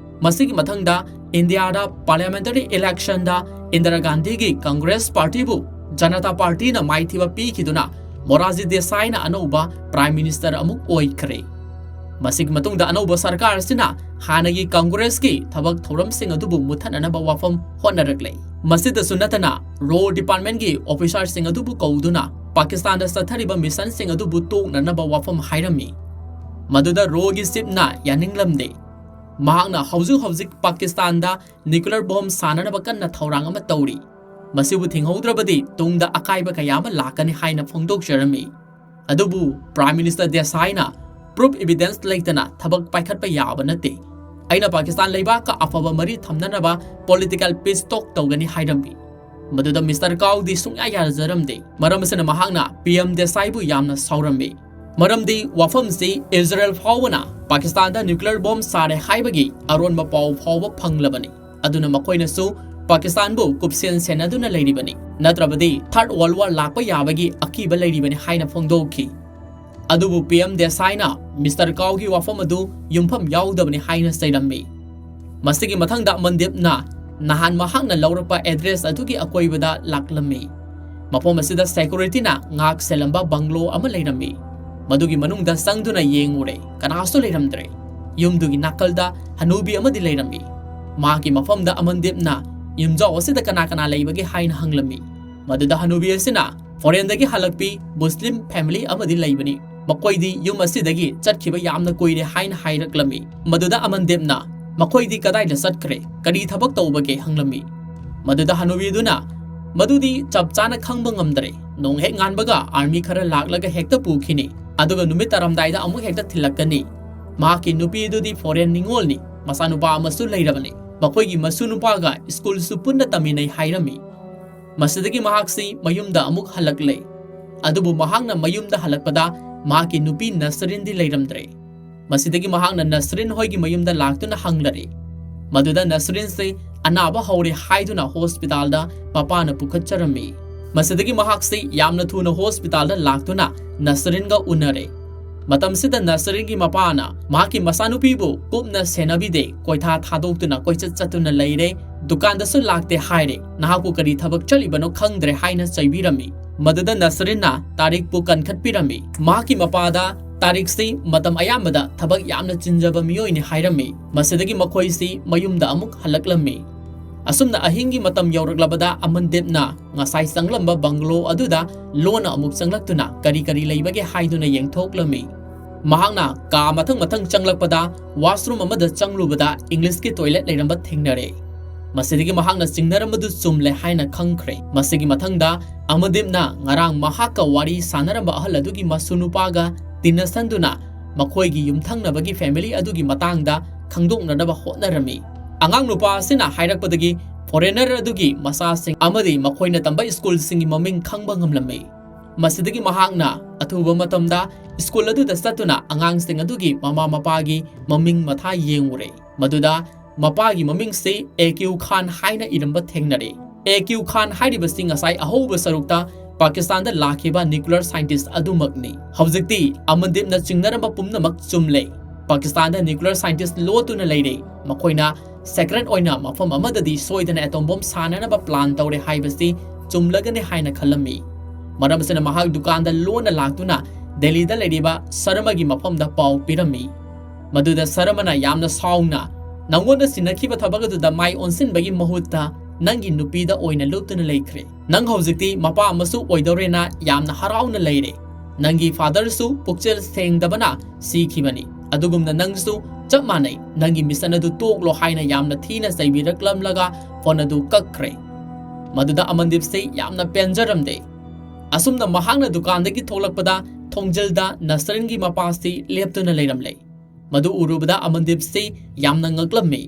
masigi mathangda India da parliamentary election da Indira Gandhi gi Congress party bu Janata party na maithiba pikhiduna Moraji Desai na anauba prime minister amuk oikre masig matungda anauba sarkar sina hanagi Congress ki thabak thoram sing adubu muthananaba wafam honaraklei masida sunatana road department gi officer sing adubu kauduna Pakistan da sathariba mission sing adubu toknanaba wafam hairami maduda rogi sipna yaninglamde mahakna hauzik Pakistan da nuclear bomb sananaba kanna thaurang ama tauri masibu thinghodrabadi tungda akaiba kayama lakani haina phongdokjarami adubu prime minister Desai na proof evidence leitana thabak paikhatpa yaba nate aina Pakistan leiba ka afaba mari thamnanaba political peace talk tawgani hairami maduda Mr. Kaudi sungya yarjaramde maramsena mahakna PM Desai bu yamna saurami maramdi wafamsi Israel fawna Pakistan da nuclear bomb sare haibagi aronba paw fawa phanglabani aduna makoina su Pakistan bu kupsen senaduna leiribani natrabadi third world war lakpa yabagi akiba leiribani haina phongdokhi adubu PM Desai na Mr. Kaugi wafam adu yumpham yaudabani haina sairammi masigi mathangda Amandip na nahan mahakna laurapa address adugi akoibada laklammi mapom asida security na ngak selamba banglo ama leirammi madugi manungda sangduna yengure kanaso leiramdre yumdugi nakalda hanubi amadi leirammi maki mafamda Amandip na yumjaw asida kana leibagi haina hanglami maduda hanubi asina foreign dagi halakpi Muslim family amadi leibani makoidi yum asidagi chatkhiba yamna koire haina hairaklami maduda Amandip na makoidi kadai la satkre kadi thabak tawbage hanglami maduda hanubi duna madudi chapchana khangba ngamdre nong he nganbaga army khara laklaga hekta pukhini aduga numit taramdaida amu hekta thilakani ꯃꯍꯥꯛꯀꯤ ꯅꯨꯄꯤꯗꯨꯗꯤ foreign ꯅꯤꯡꯉꯣꯜꯅꯤ, ꯃꯆꯥꯅꯨꯄꯥ ꯑꯃꯁꯨ ꯂꯩꯔꯕꯅꯤ, ꯃꯈꯣꯏꯒꯤ ꯃꯁꯨꯅꯨꯄꯥꯒ ꯁ꯭ꯀꯨꯜꯁꯨ ꯄꯨꯟꯅ ꯇꯝꯃꯤꯟꯅꯩ ꯍꯥꯏꯔꯝꯃꯤ꯫ ꯃꯁꯤꯗꯒꯤ ꯃꯍꯥꯛꯁꯤ ꯃꯌꯨꯝꯗ ꯑꯃꯨꯛ ꯍꯜꯂꯛꯂꯦ꯫ ꯑꯗꯨꯕꯨ ꯃꯍꯥꯛꯅ ꯃꯌꯨꯝꯗ ꯍꯜꯂꯛꯄꯗ ꯃꯍꯥꯛꯀꯤ ꯅꯨꯄꯤ ꯅꯁꯔꯤꯟꯗꯤ ꯂꯩꯔꯝꯗ꯭ꯔꯦ꯫ ꯃꯁꯤꯗꯒꯤ ꯃꯍꯥꯛꯅ ꯅꯁꯔꯤꯟ ꯍꯣꯏꯒꯤ ꯃꯌꯨꯝꯗ ꯂꯥꯛꯇꯨꯅ ꯍꯪꯂꯔꯦ꯫ ꯃꯗꯨꯗ ꯅꯁꯔꯤꯟꯁꯤ ꯑꯅꯥꯕ ꯍꯧꯔꯦ ꯍꯥꯏꯗꯨꯅ ꯍꯣꯁꯄꯤꯇꯥꯜꯗ ꯃꯄꯥꯅ ꯄꯨꯈꯠꯆꯔꯝꯃꯤ꯫ ꯃꯁꯤꯗꯒꯤ ꯃꯍꯥꯛꯁꯤ ꯌꯥꯝꯅ ꯊꯨꯅ ꯍꯣꯁꯄꯤꯇꯥꯜꯗ ꯂꯥꯛꯇꯨꯅ ꯅꯁꯔꯤꯟꯒ ꯎꯅꯔꯦ꯫ ꯃꯇꯝꯁꯤꯗ ꯅꯁꯔꯤꯟꯒꯤ ꯃꯄꯥꯅ ꯃꯍꯥꯛꯀꯤ ꯃꯆꯥꯅꯨꯄꯤꯕꯨ ꯀꯨꯞꯅ ꯁꯦꯟꯅꯕꯤꯗꯦ, ꯀꯣꯏꯊꯥ ꯊꯥꯗꯣꯛꯇꯨꯅ ꯀꯣꯏꯆꯠ ꯆꯠꯇꯨꯅ ꯂꯩꯔꯦ, ꯗꯨꯀꯥꯟꯗꯁꯨ ꯂꯥꯛꯇꯦ ꯍꯥꯏꯔꯦ, ꯅꯍꯥꯛꯄꯨ ꯀꯔꯤ ꯊꯕꯛ ꯆꯠꯂꯤꯕꯅꯣ ꯈꯪꯗ꯭ꯔꯦ ꯍꯥꯏꯅ ꯆꯩꯕꯤꯔꯝꯃꯤ꯫ ꯃꯗꯨꯗ ꯅꯁꯔꯤꯟꯅ ꯇꯥꯔꯤꯛꯄꯨ ꯀꯟꯈꯠꯄꯤꯔꯝꯃꯤ꯫ ꯃꯍꯥꯛꯀꯤ ꯃꯄꯥꯗ ꯇꯥꯔꯤꯛꯁꯤ ꯃꯇꯝ ꯑꯌꯥꯝꯕꯗ ꯊꯕꯛ ꯌꯥꯝꯅ ꯆꯤꯟꯖꯕ ꯃꯤꯑꯣꯏꯅꯤ ꯍꯥꯏꯔꯝꯃꯤ꯫ ꯃꯁꯤꯗꯒꯤ ꯃꯈꯣꯏꯁꯤ ꯃꯌꯨꯝꯗ ꯑꯃꯨꯛ ꯍꯜꯂꯛꯂꯝꯃꯤ꯫ ꯑꯁꯨꯝꯅ ꯑꯍꯤꯡꯒꯤ ꯃꯇꯝ ꯌꯧꯔꯛꯂꯕꯗ ꯑꯃꯟꯗꯤꯞꯅ ꯉꯁꯥꯏ ꯆꯪꯂꯝꯕ ꯕꯪꯒꯂꯣ ꯑꯗꯨꯗ ꯂꯣꯟꯅ ꯑꯃꯨꯛ ꯆꯪꯂꯛꯇꯨꯅ ꯀꯔꯤ ꯀꯔꯤ ꯂꯩꯕꯒꯦ ꯍꯥꯏꯗꯨꯅ ꯌꯦꯡꯊꯣꯛꯂꯝꯃꯤ꯫ ꯃꯍꯥꯛꯅ ꯀꯥ ꯃꯊꯪ ꯆꯪꯂꯛꯄꯗ ꯋꯥꯁꯔꯨꯝ ꯑꯃꯗ ꯆꯪꯂꯨꯕꯗ ꯏꯪꯂꯤꯁꯀꯤ ꯇꯣꯏꯂꯦꯠ ꯂꯩꯔꯝꯕ ꯊꯦꯡꯅꯔꯦ꯫ ꯃꯁꯤꯗꯒꯤ ꯃꯍꯥꯛꯅ ꯆꯤꯡꯅꯔꯝꯕꯗꯨ ꯆꯨꯝꯂꯦ ꯍꯥꯏꯅ ꯈꯪꯈ꯭ꯔꯦ꯫ ꯃꯁꯤꯒꯤ ꯃꯊꯪꯗ ꯑꯃꯟꯗꯤꯞꯅ ꯉꯔꯥꯡ ꯃꯍꯥꯛꯀ ꯋꯥꯔꯤ ꯁꯥꯟꯅꯔꯝꯕ ꯑꯍꯜ ꯑꯗꯨꯒꯤ ꯃꯁꯨꯅꯨꯄꯥꯒ ꯇꯤꯟꯅꯁꯟꯗꯨꯅ ꯃꯈꯣꯏꯒꯤ ꯌꯨꯝꯊꯪꯅꯕꯒꯤ ꯐꯦꯃꯤꯂꯤ ꯑꯗꯨꯒꯤ ꯃꯇꯥꯡꯗ ꯈꯪꯗꯣꯛꯅꯅꯕ ꯍꯣꯠꯅꯔꯝꯃꯤ꯫ ꯑꯉꯥꯡ ꯅꯨꯄꯥ ꯑꯁꯤꯅ ꯍꯥꯏꯔꯛꯄꯗꯒꯤ ꯐꯣꯔꯦꯅꯔ ꯑꯗꯨꯒꯤ ꯃꯆꯥꯁꯤꯡ ꯑꯃꯗꯤ ꯃꯈꯣꯏꯅ ꯇꯝꯕ ꯁ꯭ꯀꯨꯜꯁꯤꯡꯒꯤ ꯃꯃꯤꯡ ꯈꯪꯕ ꯉꯝꯂꯝꯃꯤ꯫ ꯃꯁꯤꯗꯒꯤ ꯃꯍꯥꯛꯅ ꯑꯊꯨꯕ ꯃꯇꯝꯗ ꯁ꯭ꯀꯨꯜ ꯑꯗꯨꯗ ꯆꯠꯇꯨꯅ ꯑꯉꯥꯡꯁꯤꯡ ꯑꯗꯨꯒꯤ ꯃꯃꯥ ꯃꯄꯥꯒꯤ ꯃꯃꯤꯡ ꯃꯊꯥ ꯌꯦꯡꯉꯨꯔꯦ꯫ ꯃꯗꯨꯗ ꯃꯄꯥꯒꯤ ꯃꯃꯤꯡꯁꯤ ꯑꯦꯀ꯭ꯌꯨ ꯈꯥꯟ ꯍꯥꯏꯅ ꯏꯔꯝꯕ ꯊꯦꯡꯅꯔꯦ꯫ ꯑꯦꯀ꯭ꯌꯨ ꯈꯥꯟ ꯍꯥꯏꯔꯤꯕꯁꯤ ꯉꯁꯥꯏ ꯑꯍꯧꯕ ꯁꯔꯨꯛꯇ ꯄꯥꯀꯤꯁꯇꯥꯟꯗ ꯂꯥꯛꯈꯤꯕ ꯅ꯭ꯌꯨꯀ꯭ꯂꯤꯌꯔ ꯁꯥꯏꯟꯇꯤꯁꯠ ꯑꯗꯨꯃꯛꯅꯤ꯫ ꯍꯧꯖꯤꯛꯇꯤ ꯑꯃꯟꯗꯤꯞꯅ ꯆꯤꯡꯅꯔꯝꯕ ꯄꯨꯝꯅꯃꯛ ꯆꯨꯝꯂꯦ꯫ ꯄꯥꯀꯤꯁꯇꯥꯟꯗ ꯅ꯭ꯌꯨꯀ꯭ꯂꯤꯌꯔ ꯁꯥꯏꯟꯇꯤꯁꯠ ꯂꯣꯠꯇꯨꯅ ꯂꯩꯔꯦ꯫ ꯃꯈꯣꯏꯅ ꯁꯦꯀ꯭ꯔꯦꯠ ꯑꯣꯏꯅ ꯃꯐꯝ ꯑꯃꯗꯗꯤ ꯁꯣꯏꯗꯅ ꯑꯦꯇꯣꯝ ꯕꯣꯝ ꯁꯥꯟꯅꯅꯕ ꯄ꯭ꯂꯥꯟ ꯇꯧꯔꯦ ꯍꯥꯏꯕꯁꯤ ꯆꯨꯝꯂꯒꯅꯤ ꯍꯥꯏꯅ ꯈꯜꯂꯝꯃꯤ꯫ ꯃꯔꯝ ꯑꯁꯤꯅ ꯃꯍꯥꯛ ꯗꯨꯀꯥꯟꯗ ꯂꯣꯟꯅ ꯂꯥꯛꯇꯨꯅ ꯗꯦꯜꯂꯤꯗ ꯂꯩꯔꯤꯕ ꯁꯔꯃꯒꯤ ꯃꯐꯝꯗ ꯄꯥꯎ ꯄꯤꯔꯝꯃꯤ꯫ ꯃꯗꯨꯗ ꯁꯔꯃꯅ ꯌꯥꯝꯅ ꯁꯥꯎꯅ ꯅꯪꯉꯣꯟꯗ ꯁꯤꯟꯅꯈꯤꯕ ꯊꯕꯛ ꯑꯗꯨꯗ ꯃꯥꯏ ꯑꯣꯟꯁꯤꯟꯕꯒꯤ ꯃꯍꯨꯠꯇ ꯅꯪꯒꯤ ꯅꯨꯄꯤꯗ ꯑꯣꯏꯅ ꯂꯨꯞꯇꯨꯅ ꯂꯩꯈ꯭ꯔꯦ꯫ ꯅꯪ ꯍꯧꯖꯤꯛꯇꯤ ꯃꯄꯥ ꯑꯃꯁꯨ ꯑꯣꯏꯗꯧꯔꯦꯅ ꯌꯥꯝꯅ ꯍꯔꯥꯎꯅ ꯂꯩꯔꯦ꯫ ꯅꯪꯒꯤ ꯐꯥꯗꯔꯁꯨ ꯄꯨꯛꯆꯦꯜ ꯁꯦꯡꯗꯕꯅ ꯁꯤꯈꯤꯕꯅꯤ꯫ ꯑꯗꯨꯒꯨꯝꯅ ꯅꯪꯁꯨ ꯆꯞ ꯃꯥꯟꯅꯩ꯫ ꯅꯪꯒꯤ ꯃꯤꯁꯟ ꯑꯗꯨ ꯇꯣꯛꯂꯣ ꯍꯥꯏꯅ ꯌꯥꯝꯅ ꯊꯤꯅ ꯆꯩꯕꯤꯔꯛꯂꯝꯂꯒ ꯐꯣꯟ ꯑꯗꯨ ꯀꯛꯈ꯭ꯔꯦ꯫ ꯃꯗꯨꯗ ꯑꯃꯟꯗꯤꯞꯁꯤ ꯌꯥꯝꯅ ꯄꯦꯟꯖꯔꯝꯗꯦ꯫ ꯑꯁꯨꯝꯅ ꯃꯍꯥꯛꯅ ꯗꯨꯀꯥꯟꯗꯒꯤ ꯊꯣꯛꯂꯛꯄꯗ ꯊꯣꯡꯖꯤꯜꯗ ꯅꯁꯔꯤꯟꯒꯤ ꯃꯄꯥꯁꯤ ꯂꯦꯞꯇꯨꯅ ꯂꯩꯔꯝꯂꯦ꯫ ꯃꯗꯨ ꯎꯔꯨꯕꯗ ꯑꯃꯟꯗꯤꯞꯁꯤ ꯌꯥꯝꯅ ꯉꯛꯂꯝꯃꯤ꯫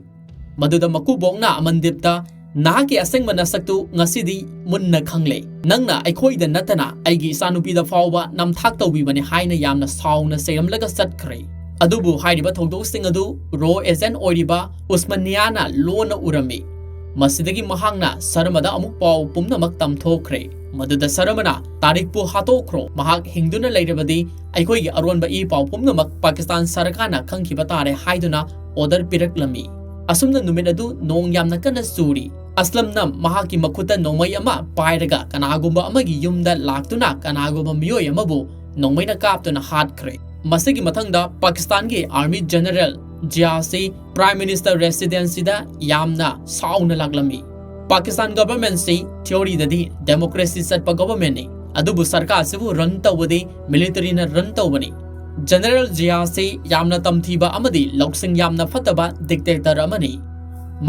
ꯃꯗꯨꯗ ꯃꯀꯨꯕꯣꯛꯅ ꯑꯃꯟꯗꯤꯞꯇ ꯅꯍꯥꯛꯀꯤ ꯑꯁꯦꯡꯕ ꯅꯁꯛꯇꯨ ꯉꯁꯤꯗꯤ ꯃꯨꯟꯅ ꯈꯪꯂꯦ꯫ ꯅꯪꯅ ꯑꯩꯈꯣꯏꯗ ꯅꯠꯇꯅ ꯑꯩꯒꯤ ꯏꯆꯥꯅꯨꯄꯤꯗ ꯐꯥꯎꯕ ꯅꯝꯊꯥꯛ ꯇꯧꯕꯤꯕꯅꯤ ꯍꯥꯏꯅ ꯌꯥꯝꯅ ꯁꯥꯎꯅ ꯆꯩꯔꯝꯂꯒ ꯆꯠꯈ꯭ꯔꯦ꯫ ꯑꯗꯨꯕꯨ ꯍꯥꯏꯔꯤꯕ ꯊꯧꯗꯣꯛꯁꯤꯡ ꯑꯗꯨ ꯔꯣ ꯑꯦꯖꯦꯟꯠ ꯑꯣꯏꯔꯤꯕ ꯎꯁꯃꯥꯅꯤꯌꯥꯅ ꯂꯣꯟꯅ ꯎꯔꯝꯃꯤ꯫ ꯃꯁꯤꯗꯒꯤ ꯃꯍꯥꯛꯅ ꯁꯔꯃꯗ ꯑꯃꯨꯛ ꯄꯥꯎ ꯄꯨꯝꯅꯃꯛ ꯇꯝꯊꯣꯛꯈ꯭ꯔꯦ꯫ ꯃꯗꯨꯗ ꯁꯔꯃꯅ ꯇꯥꯔꯤꯛꯄꯨ ꯍꯥꯠꯇꯣꯛꯈ꯭ꯔꯣ, ꯃꯍꯥꯛ ꯍꯤꯡꯗꯨꯅ ꯂꯩꯔꯕꯗꯤ ꯑꯩꯈꯣꯏꯒꯤ ꯑꯔꯣꯟꯕ ꯏ ꯄꯥꯎ ꯄꯨꯝꯅꯃꯛ ꯄꯥꯀꯤꯁꯇꯥꯟ ꯁꯔꯀꯥꯔꯅ ꯈꯪꯈꯤꯕ ꯇꯥꯔꯦ ꯍꯥꯏꯗꯨꯅ ꯑꯣꯔꯗꯔ ꯄꯤꯔꯛꯂꯝꯃꯤ꯫ ꯑꯁꯨꯝꯅ ꯅꯨꯃꯤꯠ ꯑꯗꯨ ꯅꯣꯡ ꯌꯥꯝꯅ ꯀꯟꯅ ꯆꯨꯔꯤ꯫ ꯑꯁꯂꯝꯅ ꯃꯍꯥꯛꯀꯤ ꯃꯈꯨꯠꯇ ꯅꯣꯡꯃꯩ ꯑꯃ ꯄꯥꯏꯔꯒ ꯀꯅꯥꯒꯨꯝꯕ ꯑꯃꯒꯤ ꯌꯨꯝꯗ ꯂꯥꯛꯇꯨꯅ ꯀꯅꯥꯒꯨꯝꯕ ꯃꯤꯑꯣꯏ ꯑꯃꯕꯨ ꯅꯣꯡꯃꯩꯅ ꯀꯥꯞꯇꯨꯅ ꯍꯥꯠꯈ꯭ꯔꯦ꯫ ꯃꯁꯤꯒꯤ ꯃꯊꯪꯗ ꯄꯥꯀꯤꯁꯇꯥꯟꯒꯤ ꯑꯥꯔꯃꯤ ꯖꯦꯅꯔꯦꯜ ꯖꯤꯌꯥꯁꯤ ꯄ꯭ꯔꯥꯏꯝ ꯃꯤꯅꯤꯁꯇꯔ ꯔꯦꯁꯤꯗꯦꯟꯁꯤꯗ ꯌꯥꯝꯅ ꯁꯥꯎꯅ ꯂꯥꯛꯂꯝꯃꯤ꯫ ꯄꯥꯀꯤꯁꯇꯥꯟ ꯒꯚꯔꯟꯃꯦꯟꯠꯁꯤ ꯊꯤꯑꯣꯔꯤꯗꯗꯤ ꯗꯦꯃꯣꯀ꯭ꯔꯦꯁꯤ ꯆꯠꯄ ꯒꯚꯔꯟꯃꯦꯟꯠꯅꯤ, ꯑꯗꯨꯕꯨ ꯁꯔꯀꯥꯔꯁꯤꯕꯨ ꯔꯟ ꯇꯧꯕꯗꯤ ꯃꯤꯂꯤꯇꯔꯤꯅ ꯔꯟ ꯇꯧꯕꯅꯤ꯫ ꯖꯦꯅꯔꯦꯜ ꯖꯤꯌꯥꯁꯤ ꯌꯥꯝꯅ ꯇꯝꯊꯤꯕ ꯑꯃꯗꯤ ꯂꯧꯁꯤꯡ ꯌꯥꯝꯅ ꯐꯠꯇꯕ ꯗꯤꯛꯇꯦꯇꯔ ꯑꯃꯅꯤ꯫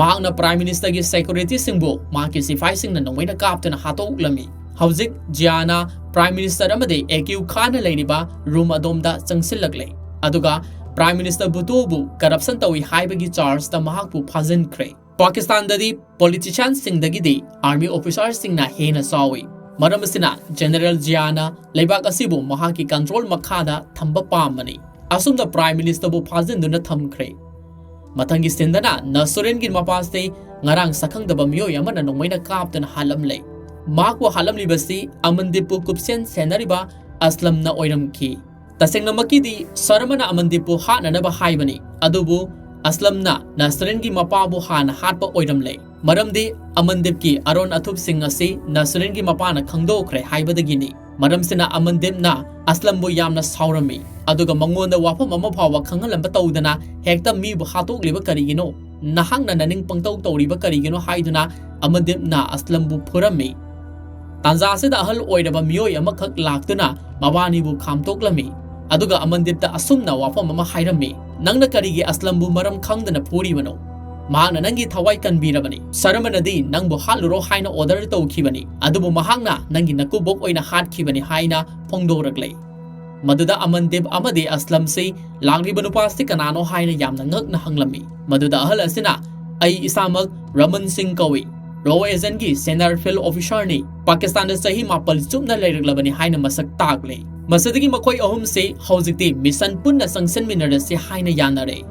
ꯃꯍꯥꯛꯅ ꯄ꯭ꯔꯥꯏꯝ ꯃꯤꯅꯤꯁꯇꯔꯒꯤ ꯁꯦꯀ꯭ꯌꯨꯔꯤꯇꯤꯁꯤꯡꯕꯨ ꯃꯍꯥꯛꯀꯤ ꯁꯤꯐꯥꯏꯁꯤꯡꯅ ꯅꯣꯡꯃꯩꯅ ꯀꯥꯞꯇꯨꯅ ꯍꯥꯠꯇꯣꯛꯂꯝꯃꯤ꯫ ꯍꯧꯖꯤꯛ ꯖꯤꯌꯥꯅ ꯄ꯭ꯔꯥꯏꯝ ꯃꯤꯅꯤꯁꯇꯔ ꯑꯃꯗꯤ ꯑꯦꯀ꯭ꯌꯨ ꯈꯥꯟꯅ ꯂꯩꯔꯤꯕ ꯔꯨꯝ ꯑꯗꯣꯝꯗ ꯆꯪꯁꯤꯜꯂꯛꯂꯦ, ꯑꯗꯨꯒ ꯄ꯭ꯔꯥꯏꯝ ꯃꯤꯅꯤꯁꯇꯔ ꯚꯨꯇꯣꯕꯨ ꯀꯔꯞꯁꯟ ꯇꯧꯏ ꯍꯥꯏꯕꯒꯤ ꯆꯥꯔꯖꯇ ꯃꯍꯥꯛꯄꯨ ꯐꯥꯖꯤꯟꯈ꯭ꯔꯦ꯫ ꯄꯥꯀꯤꯁꯇꯥꯟꯗꯗꯤ ꯄꯣꯂꯤꯇꯤꯁꯤꯌꯥꯟꯁꯤꯡꯗꯒꯤꯗꯤ ꯑꯥꯔꯃꯤ ꯑꯣꯐꯤꯁꯥꯔꯁꯤꯡꯅ ꯍꯦꯟꯅ ꯆꯥꯎꯏ꯫ ꯃꯔꯝ ꯑꯁꯤꯅ ꯖꯦꯅꯔꯦꯜ ꯖꯤꯌꯥꯅ ꯂꯩꯕꯥꯛ ꯑꯁꯤꯕꯨ ꯃꯍꯥꯛꯀꯤ ꯀꯟꯇ꯭ꯔꯣꯜ ꯃꯈꯥꯗ ꯊꯝꯕ ꯄꯥꯝꯕꯅꯤ꯫ ꯑꯁꯨꯝꯅ ꯄ꯭ꯔꯥꯏꯝ ꯃꯤꯅꯤꯁꯇꯔꯕꯨ ꯐꯥꯖꯤꯟꯗꯨꯅ ꯊꯝꯈ꯭ꯔꯦ꯫ ꯃꯊꯪꯒꯤ ꯁꯤꯟꯗꯅ ꯅꯁꯔꯤꯟꯒꯤ ꯃꯄꯥꯁꯤ ꯉꯔꯥꯡ ꯁꯛꯈꯪꯗꯕ ꯃꯤꯑꯣꯏ ꯑꯃꯅ ꯅꯣꯡꯃꯩꯅ ꯀꯥꯞꯇꯨꯅ ꯍꯥꯠꯂꯝꯂꯦ꯫ ꯃꯍꯥꯛꯄꯨ ꯍꯥꯠꯂꯝꯂꯤꯕꯁꯤ ꯑꯃꯟꯗꯤꯞꯄꯨ ꯀꯨꯞꯁꯦꯟ ꯁꯦꯟꯅꯔꯤꯕ ꯑꯁꯂꯝꯅ ꯑꯣꯏꯔꯝꯈꯤ꯫ ꯇꯁꯦꯡꯅꯃꯛꯀꯤꯗꯤ ꯁꯔꯃꯅ ꯑꯃꯟꯗꯤꯞꯄꯨ ꯍꯥꯠꯅꯅꯕ ꯍꯥꯏꯕꯅꯤ, ꯑꯗꯨꯕꯨ ꯑꯁꯂꯝꯅ ꯅꯁꯔꯤꯟꯒꯤ ꯃꯄꯥꯕꯨ ꯍꯥꯟꯅ ꯍꯥꯠꯄ ꯑꯣꯏꯔꯝꯂꯦ꯫ ꯃꯔꯝꯗꯤ ꯑꯃꯟꯗꯤꯞꯀꯤ ꯑꯔꯣꯟ ꯑꯊꯨꯞꯁꯤꯡ ꯑꯁꯤ ꯅꯁꯔꯤꯟꯒꯤ ꯃꯄꯥꯅ ꯈꯪꯗꯣꯛꯈ꯭ꯔꯦ ꯍꯥꯏꯕꯗꯒꯤꯅꯤ꯫ ꯃꯔꯝꯁꯤꯅ ꯑꯃꯟꯗꯤꯞꯅ ꯑꯁꯂꯝꯕꯨ ꯌꯥꯝꯅ ꯁꯥꯎꯔꯝꯃꯤ, ꯑꯗꯨꯒ ꯃꯉꯣꯟꯗ ꯋꯥꯐꯝ ꯑꯃ ꯐꯥꯎꯕ ꯈꯪꯍꯜꯂꯝꯕ ꯇꯧꯗꯅ ꯍꯦꯛꯇ ꯃꯤꯕꯨ ꯍꯥꯠꯇꯣꯛꯂꯤꯕ ꯀꯔꯤꯒꯤꯅꯣ, ꯅꯍꯥꯛꯅ ꯅꯅꯤꯡ ꯄꯪꯇꯧ ꯇꯧꯔꯤꯕ ꯀꯔꯤꯒꯤꯅꯣ ꯍꯥꯏꯗꯨꯅ ꯑꯃꯟꯗꯤꯞꯅ ꯑꯁꯂꯝꯕꯨ ꯐꯨꯔꯝꯃꯤ꯫ ꯇꯥꯟꯖꯥ ꯑꯁꯤꯗ ꯑꯍꯜ ꯑꯣꯏꯔꯕ ꯃꯤꯑꯣꯏ ꯑꯃꯈꯛ ꯂꯥꯛꯇꯨꯅ ꯃꯕꯥꯅꯤꯕꯨ ꯈꯥꯝꯇꯣꯛꯂꯝꯃꯤ, ꯑꯗꯨꯒ ꯑꯃꯟꯗꯤꯞꯇ ꯑꯁꯨꯝꯅ ꯋꯥꯐꯝ ꯑꯃ ꯍꯥꯏꯔꯝꯃꯤ, ꯅꯪꯅ ꯀꯔꯤꯒꯤ ꯑꯁꯂꯝꯕꯨ ꯃꯔꯝ ꯈꯪꯗꯅ ꯐꯨꯔꯤꯕꯅꯣ? ꯃꯍꯥꯛꯅ ꯅꯪꯒꯤ ꯊꯋꯥꯏ ꯀꯟꯕꯤꯔꯕꯅꯤ꯫ ꯁꯔꯃꯅꯗꯤ ꯅꯪꯕꯨ ꯍꯥꯠꯂꯨꯔꯣ ꯍꯥꯏꯅ ꯑꯣꯔꯗꯔ ꯇꯧꯈꯤꯕꯅꯤ, ꯑꯗꯨꯕꯨ ꯃꯍꯥꯛꯅ ꯅꯪꯒꯤ ꯅꯀꯨꯕꯣꯛ ꯑꯣꯏꯅ ꯍꯥꯠꯈꯤꯕꯅꯤ ꯍꯥꯏꯅ ꯐꯣꯡꯗꯣꯔꯛꯂꯦ꯫ Maduda Amandib Amadi Aslamsi, Langri Banupasti Kanano Haina Yamna Ngak Hanglami, Maduda Ahalasina, Ai Isamak, Raman Singh Kawi, Ro Ezengi, Senar Phil Officiarni, Pakistan Sahi Mapal Sumna Laglabani Haina Masak Tagle. Masadigi Makoi Ohum say, Hausiti, Misan Punda Sangsen Minerasi Haina Yanare.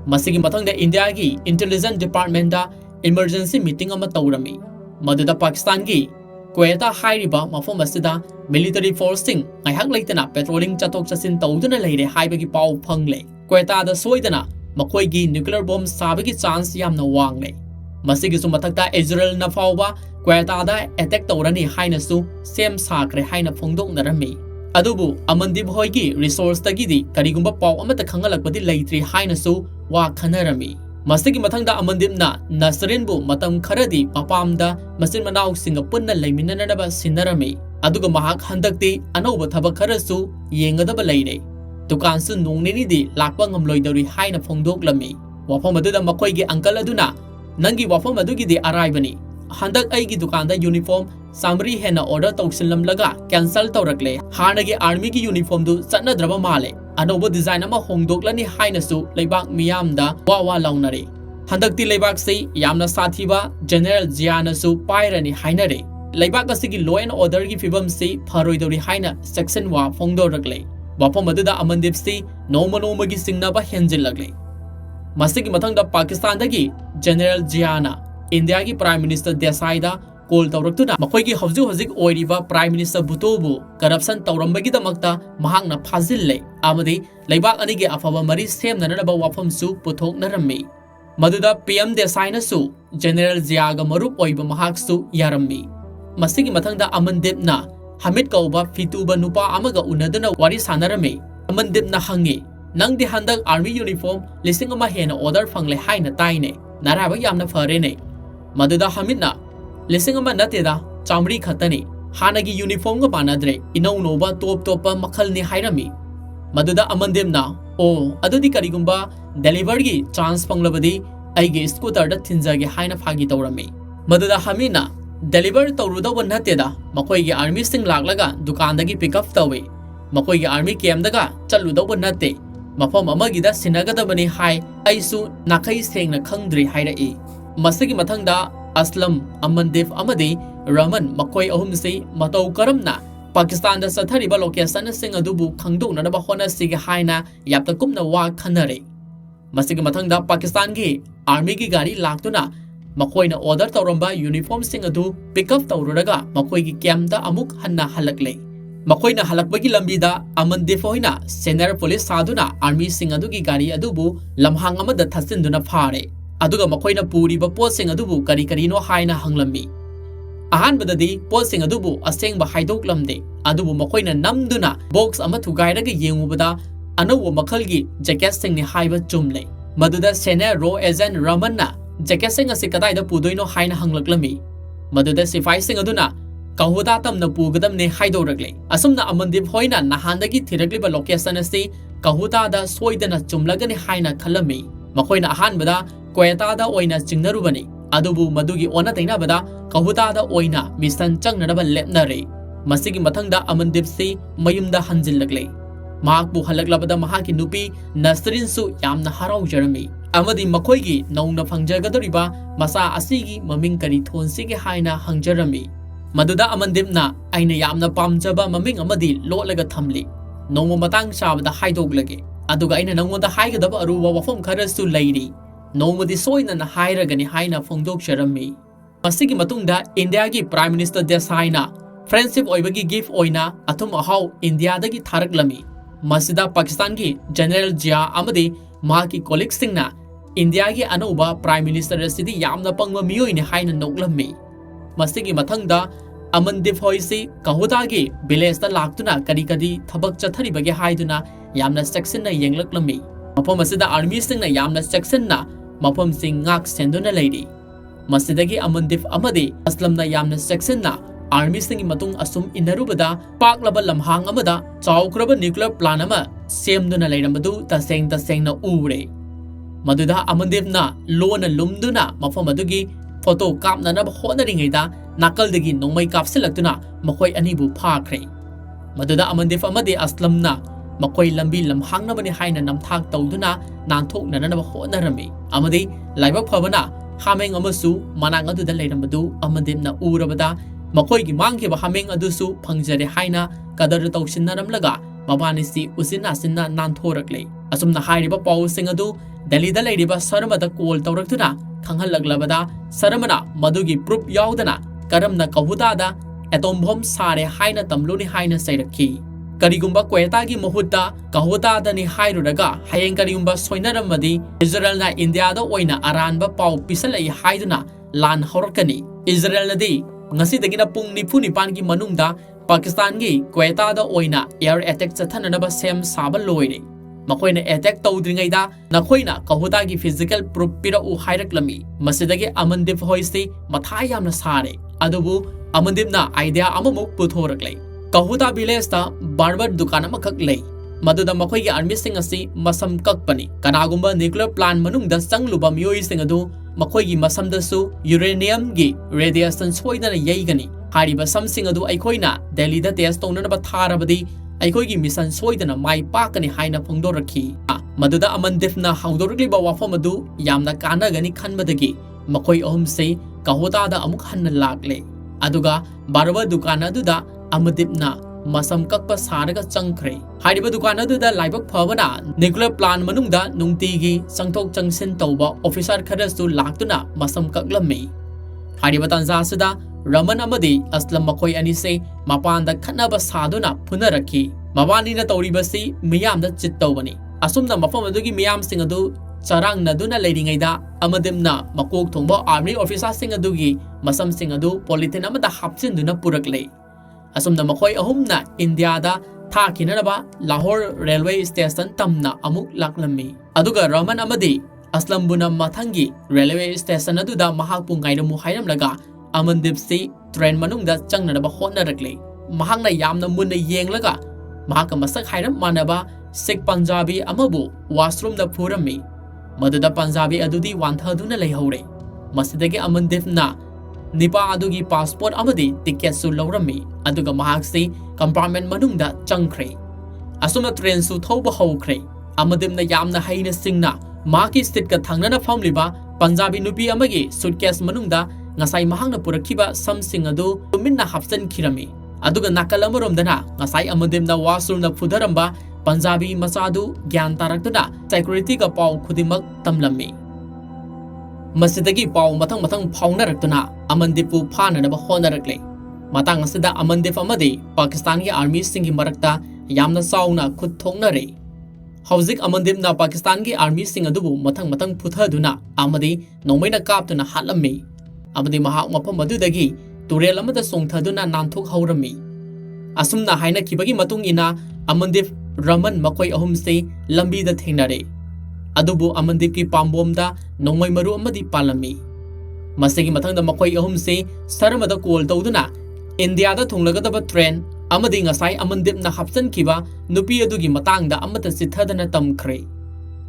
Masigi Matanga India Gi, Intelligence Department da Emergency Meeting of Mataurami. Maduda Pakistan Gi, Quetta Hairiba, Mafomasida, Military Forcing, I hang latena, patrolling Chatok Sasin Taudana Lady, Haibagi Pau Pungle, Quetta the Soidana, Makoigi, nuclear bomb Sabiki chance Yamna Wangle. Masigi Sumataka, Israel Nafawa, Quetta da attack Taurani Hainasu, same sacre Haina Pungdong Narami. Adubu, Amandib Hoigi, resource Tagidi, Karigumba Pau Amata Kangalakati Laitri Hainasu, Wa Kanarami. Masigi Matanga Amandibna, Nasrinbu, Matam Karadi, Papamda, Masin Manau Singapuna Laminanaba Sinarami, Aduga Mahak Handakti, Anoba Tabakarasu, Yengadaba Lady. Tukansu Nunginidi, Lapangam Loidori Haina Pongdok Lami, Wapomaduda Makoigi Uncle Aduna, Nangi Wapomadugi de Arrivani, Handak Aigi Dukanda uniform, Samri Hena order Tausilam Laga, cancel Torakle, Hanagi Army uniform do Sana Drama Male. Anobo design ama hongdoklani hainasu leibak miyamda wawa launare. Handakti leibak say yamna sathiba General Jianasu pairani hainare. Leibak asigi law and order gi fibam say pharoidori haina section wa phongdorakle. Wapo maduda amandip say no manomagi singnaba henjillagle. Masigi mathangda Pakistan dagi General Jiana, India gi Prime Minister Desaida Call Tauratuna, Makoigi Hazik Oiriva, Prime Minister Butobu, corruption Taurambagi the Makta, Mahangna Pazille, Amadi, Laibak Anigi Afava Mari, same Nanaba Wafam Su, Putok Narami. Maduda PM Desaina Su, General Ziaga Marup Oiba Mahaksu, Yarami. Masigi Matanga Amandipna, Hamid Kauba, Fituba Nupa Amaga Unadana, Waris Hanarame, Amandipna Hangi, Nang the Handak Army uniform, listing of Mahena order Fangle Haina Taine, Naraba Yamna Farene. Maduda Hamidna. Lising a manatida, Chamri Katani, Hanagi uniform of Panadre, Inonova, Top Topa, Makalni Hirami. Maduda Amandimna, O, Adudi Karigumba, Delivery, Chance Panglavadi, Aige scooter the Tinzagi Hina Fagi Taurami. Maduda Hamina, deliver Tauruda Wanatida, Makoigi Army Sing Laglaga, Dukandagi pick up the way. Makoigi Army came daga, Chaluda Wanate, Mapom Amagida Sinagata Bani High, Aisu, Nakai saying a Kangdri Hida E. Masigi Matanga. Aslam, Amandif Amadi, Raman, Makoi Ohumsi, Matau Karamna, Pakistan the Sathariba Lokasan Sing Adubu, Kangdu, Nadabahona Siga Haina, Yaptakumna Wa Kanare. Masigi Matanga Pakistan Gi, Army Gigari Laktuna, Makoina order Tauramba, uniform Sing Adu, pick up Tauraga, Makoi Kiamda Amuk Hanna Halakle. Makoina Halakbagi Lambida, Amandifoina, Senar Police Saduna, Army Sing Adugi Gari Adubu, Lamhangama the Tasinduna Pare. Aduga Makoina Puri, but posting Adubu, Karikarino Haina Hanglami. Ahan Badadi, posting Adubu, a saying Bahidoklamde, Adubu Makoina Namduna, Box Amatu Gairaga Yengubada, Anowo Makalgi, Jackasting the Haiba Jumle. Maduda Sene Ro Ezen Ramanna, Jackasting a Sikadai the Puduino Haina Hanglaklami. Maduda Sifising Aduna, Kahudatam na Pugadam ne Haidoragle. Asumna Amandib Hoina, Nahandagi Tiragli Lokasanasi, Kahuda da Soidana Jumlagani Haina Kalami. Makoina Ahan Bada, Quetta da Oina Jingnarubani, Adubu Madugi Ona Tainabada, Kahuta da Oina, Mistan Changnaba Lepnare, Masigi Matanga Amandipsi, Mayumda Hanzilagle, Mark Buhalaglabada Mahaki Nupi, Nasrin Su Yamna Harau Jeremy, Amadi Makoigi, Nona Fangjagadoriba, Masa Asigi, Maminkari Tonsigi Haina Hang Jeremy, Maduda Amandimna, Aina Yamna Pamjaba Maming Amadi, Lolaga Tamli, Nomo Matang Shab the Haidoglage, Aduga Ina Namo the Haigadaba Aruba Wafum Karasu Lady. Nobody saw in a higher than Haina Fongdok Sharami. Masigi Matunda, Indiagi Prime Minister Desaina, Friendship Oibagi give Oina, Atum Ahau, India Dagi Taraklami, Masida Pakistangi, General Jia Amadi, Maki Kolik Singna, Indiagi Anoba, Prime Minister City Yamna Pangma Mio in Haina Noglami. Masigi Matanga, Amandif Hoisi, Kahutagi, Bilesta Laktuna, Kadikadi, Tabak Chatari Bagi Haiduna, Yamna Saxina Yanglami. Upon Masida Army Sing Yamna Saxina. Mapam Sing Ngak Senduna Lady. Masidagi Amandif Amadi, Aslam na Yamna Section na, Army Sing Matung Asum Inarubada, Park Laba Lamhang Amada, Chaukraba Nuclear Planama, Same Duna Ladamadu, Taseng na Ure. Maduda Amandif na, Loan and Lumduna, Mafamadugi, Photo Cap Nanab Honoring Ida, Nakal Digi no may capsulatuna, Makoy Anibu Parkre. Maduda Amandif Amadi Aslamna Makoi Lambi Lamhangnabani Haina Namthak Tauduna Nantok Nanaba Honarami Amadi Laiba Pavana Haming Amasu Mananga to the Ladamadu Amadimna Urabada Makoi Manki Bahaming Adusu Pangjari Haina Kadar Toshinanam Laga Mabanisi Usina Sina Nantorakle Asum the Hariba Paul Singadu Delhi the Lady Saramada Kool Tauratuna Kanghalaglabada Saramana Madugi Prup Yaudana Karamna Kahudada Atom Bomb Sare Haina Tamluni Haina Sairaki Karigumba Kwetagi Mohuta Kahuda ni Hairuraga Hayang Karigumba Soinaramadi Israel na India the Oina Aranba Pau Pisalai Haiduna Lan Horkani Israel na di Ngasi Dagina Pung Nipuni Pangi Manungda Pakistan gi Kweta the Oina Air Attack Satanaba Sem Sabaloide Makoina attack Todringaida Nakoina Kahudagi physical Propira U Hiraklami Masidagi Amandip Hoisti Matayam Nasare Adubu Amandimna idea Amamuk Putorakle Kahuda Bilesta Barber Dukana Makaklay Maduda Makoy Army Singasi Masam Kakpani Kanagumba nuclear plant Manung the Sangluba Mui Singadu Makoy Masam Dasu Uranium gi Radiation Soida Yagani Hariba Sam Singadu Aikoina Delhi the test on Tarabadi Aikogi Misan Soidana Mai Pakani Haina Pongdoraki Maduda Amandifna Haudorli Bawafamadu Yamna Kana Gani Kanbadagi Makoy Omse Kahuda the Amukhan Lagle Aduga Barba Dukana Duda Amadipna Masam Kakpa Saraga Chankre Hariba Dukana Duda Libak Pavana Nuclear plant Manungda Nungtigi Sangtok Changsin Toba Officer Karastu Laktuna Masam Kaklame Hariba Tanzasada Raman Amadi Aslam Makoy Anise Mapanda Kanaba Saduna Punaraki Mabani na Tauribasi Miyam the Chitobani Asum the Mafamadugi Miyam Singadu Sarang Naduna Lady Gaida Amadimna Makok Tumbo Army Officer Singadugi Masam Singadu Politinama the Hapsin Duna Purakle Asum the Makoy Ahumna India da Takinaba Lahore Railway Station Tamna Amuk Laklami Aduga Raman Amadi Aslam Buna Matangi Railway Station Aduda Mahakpung Gaida Muhayam Laga Amandipsi Train Manungda Changnaba Honarakle Mahangna Yamna Munda Yanglaga Mahaka Masak Hiram Manaba Sikh Punjabi Amabu Washroom the Purami Maduda Punjabi Adudi Wantaduna Lehore Masidagi Amandifna Nipa Adugi passport Amadi Tiketsu Lorami Aduga Mahaksi Compartment Manungda Chankre Asuma train su Toba Hokre Amadimna Yamna Haina Singna Maki Sitka Tangana Famliba Punjabi Nupi Amagi Suitcase Manungda Ngasai Mahangna Purakiba something adu Minna Hapsan Kirami Aduga Nakalamurum Dana Ngasai Amadimna Washroom the Pudaramba Punjabi Masadu Gyan Tarakuna Security ka Pau Kudimak Tamlami Masidagi Pau Matang Matang Paunaratuna Amandipu Pana Naba Honarakle Matang Asida Amandif Amadi Pakistani Army Singi Marakta Yamna Sauna Kutonare Hauzik Amandimna Pakistani Army Singadubu Matang Matang Puthaduna Amadi Nomaina Kaptuna Hatlami Amadi Mahak Mapamadudagi Turel Amada Songtaduna Nantok Haurami Asumna Haina Kibagi Matung Ina Amandif Raman Makoy Ahumse Lambi the Thinare Adubu Amandiki Pambomda Nomai Maru Amadi Palami Masigi Matang the Makoy Ahumse Saramada Kool Tauduna India the Tunglagadaba Train Amadi Ngasai Amandip na Hapsan Kiba Nupi Adugi Matang da Amata Sithadana Tamkre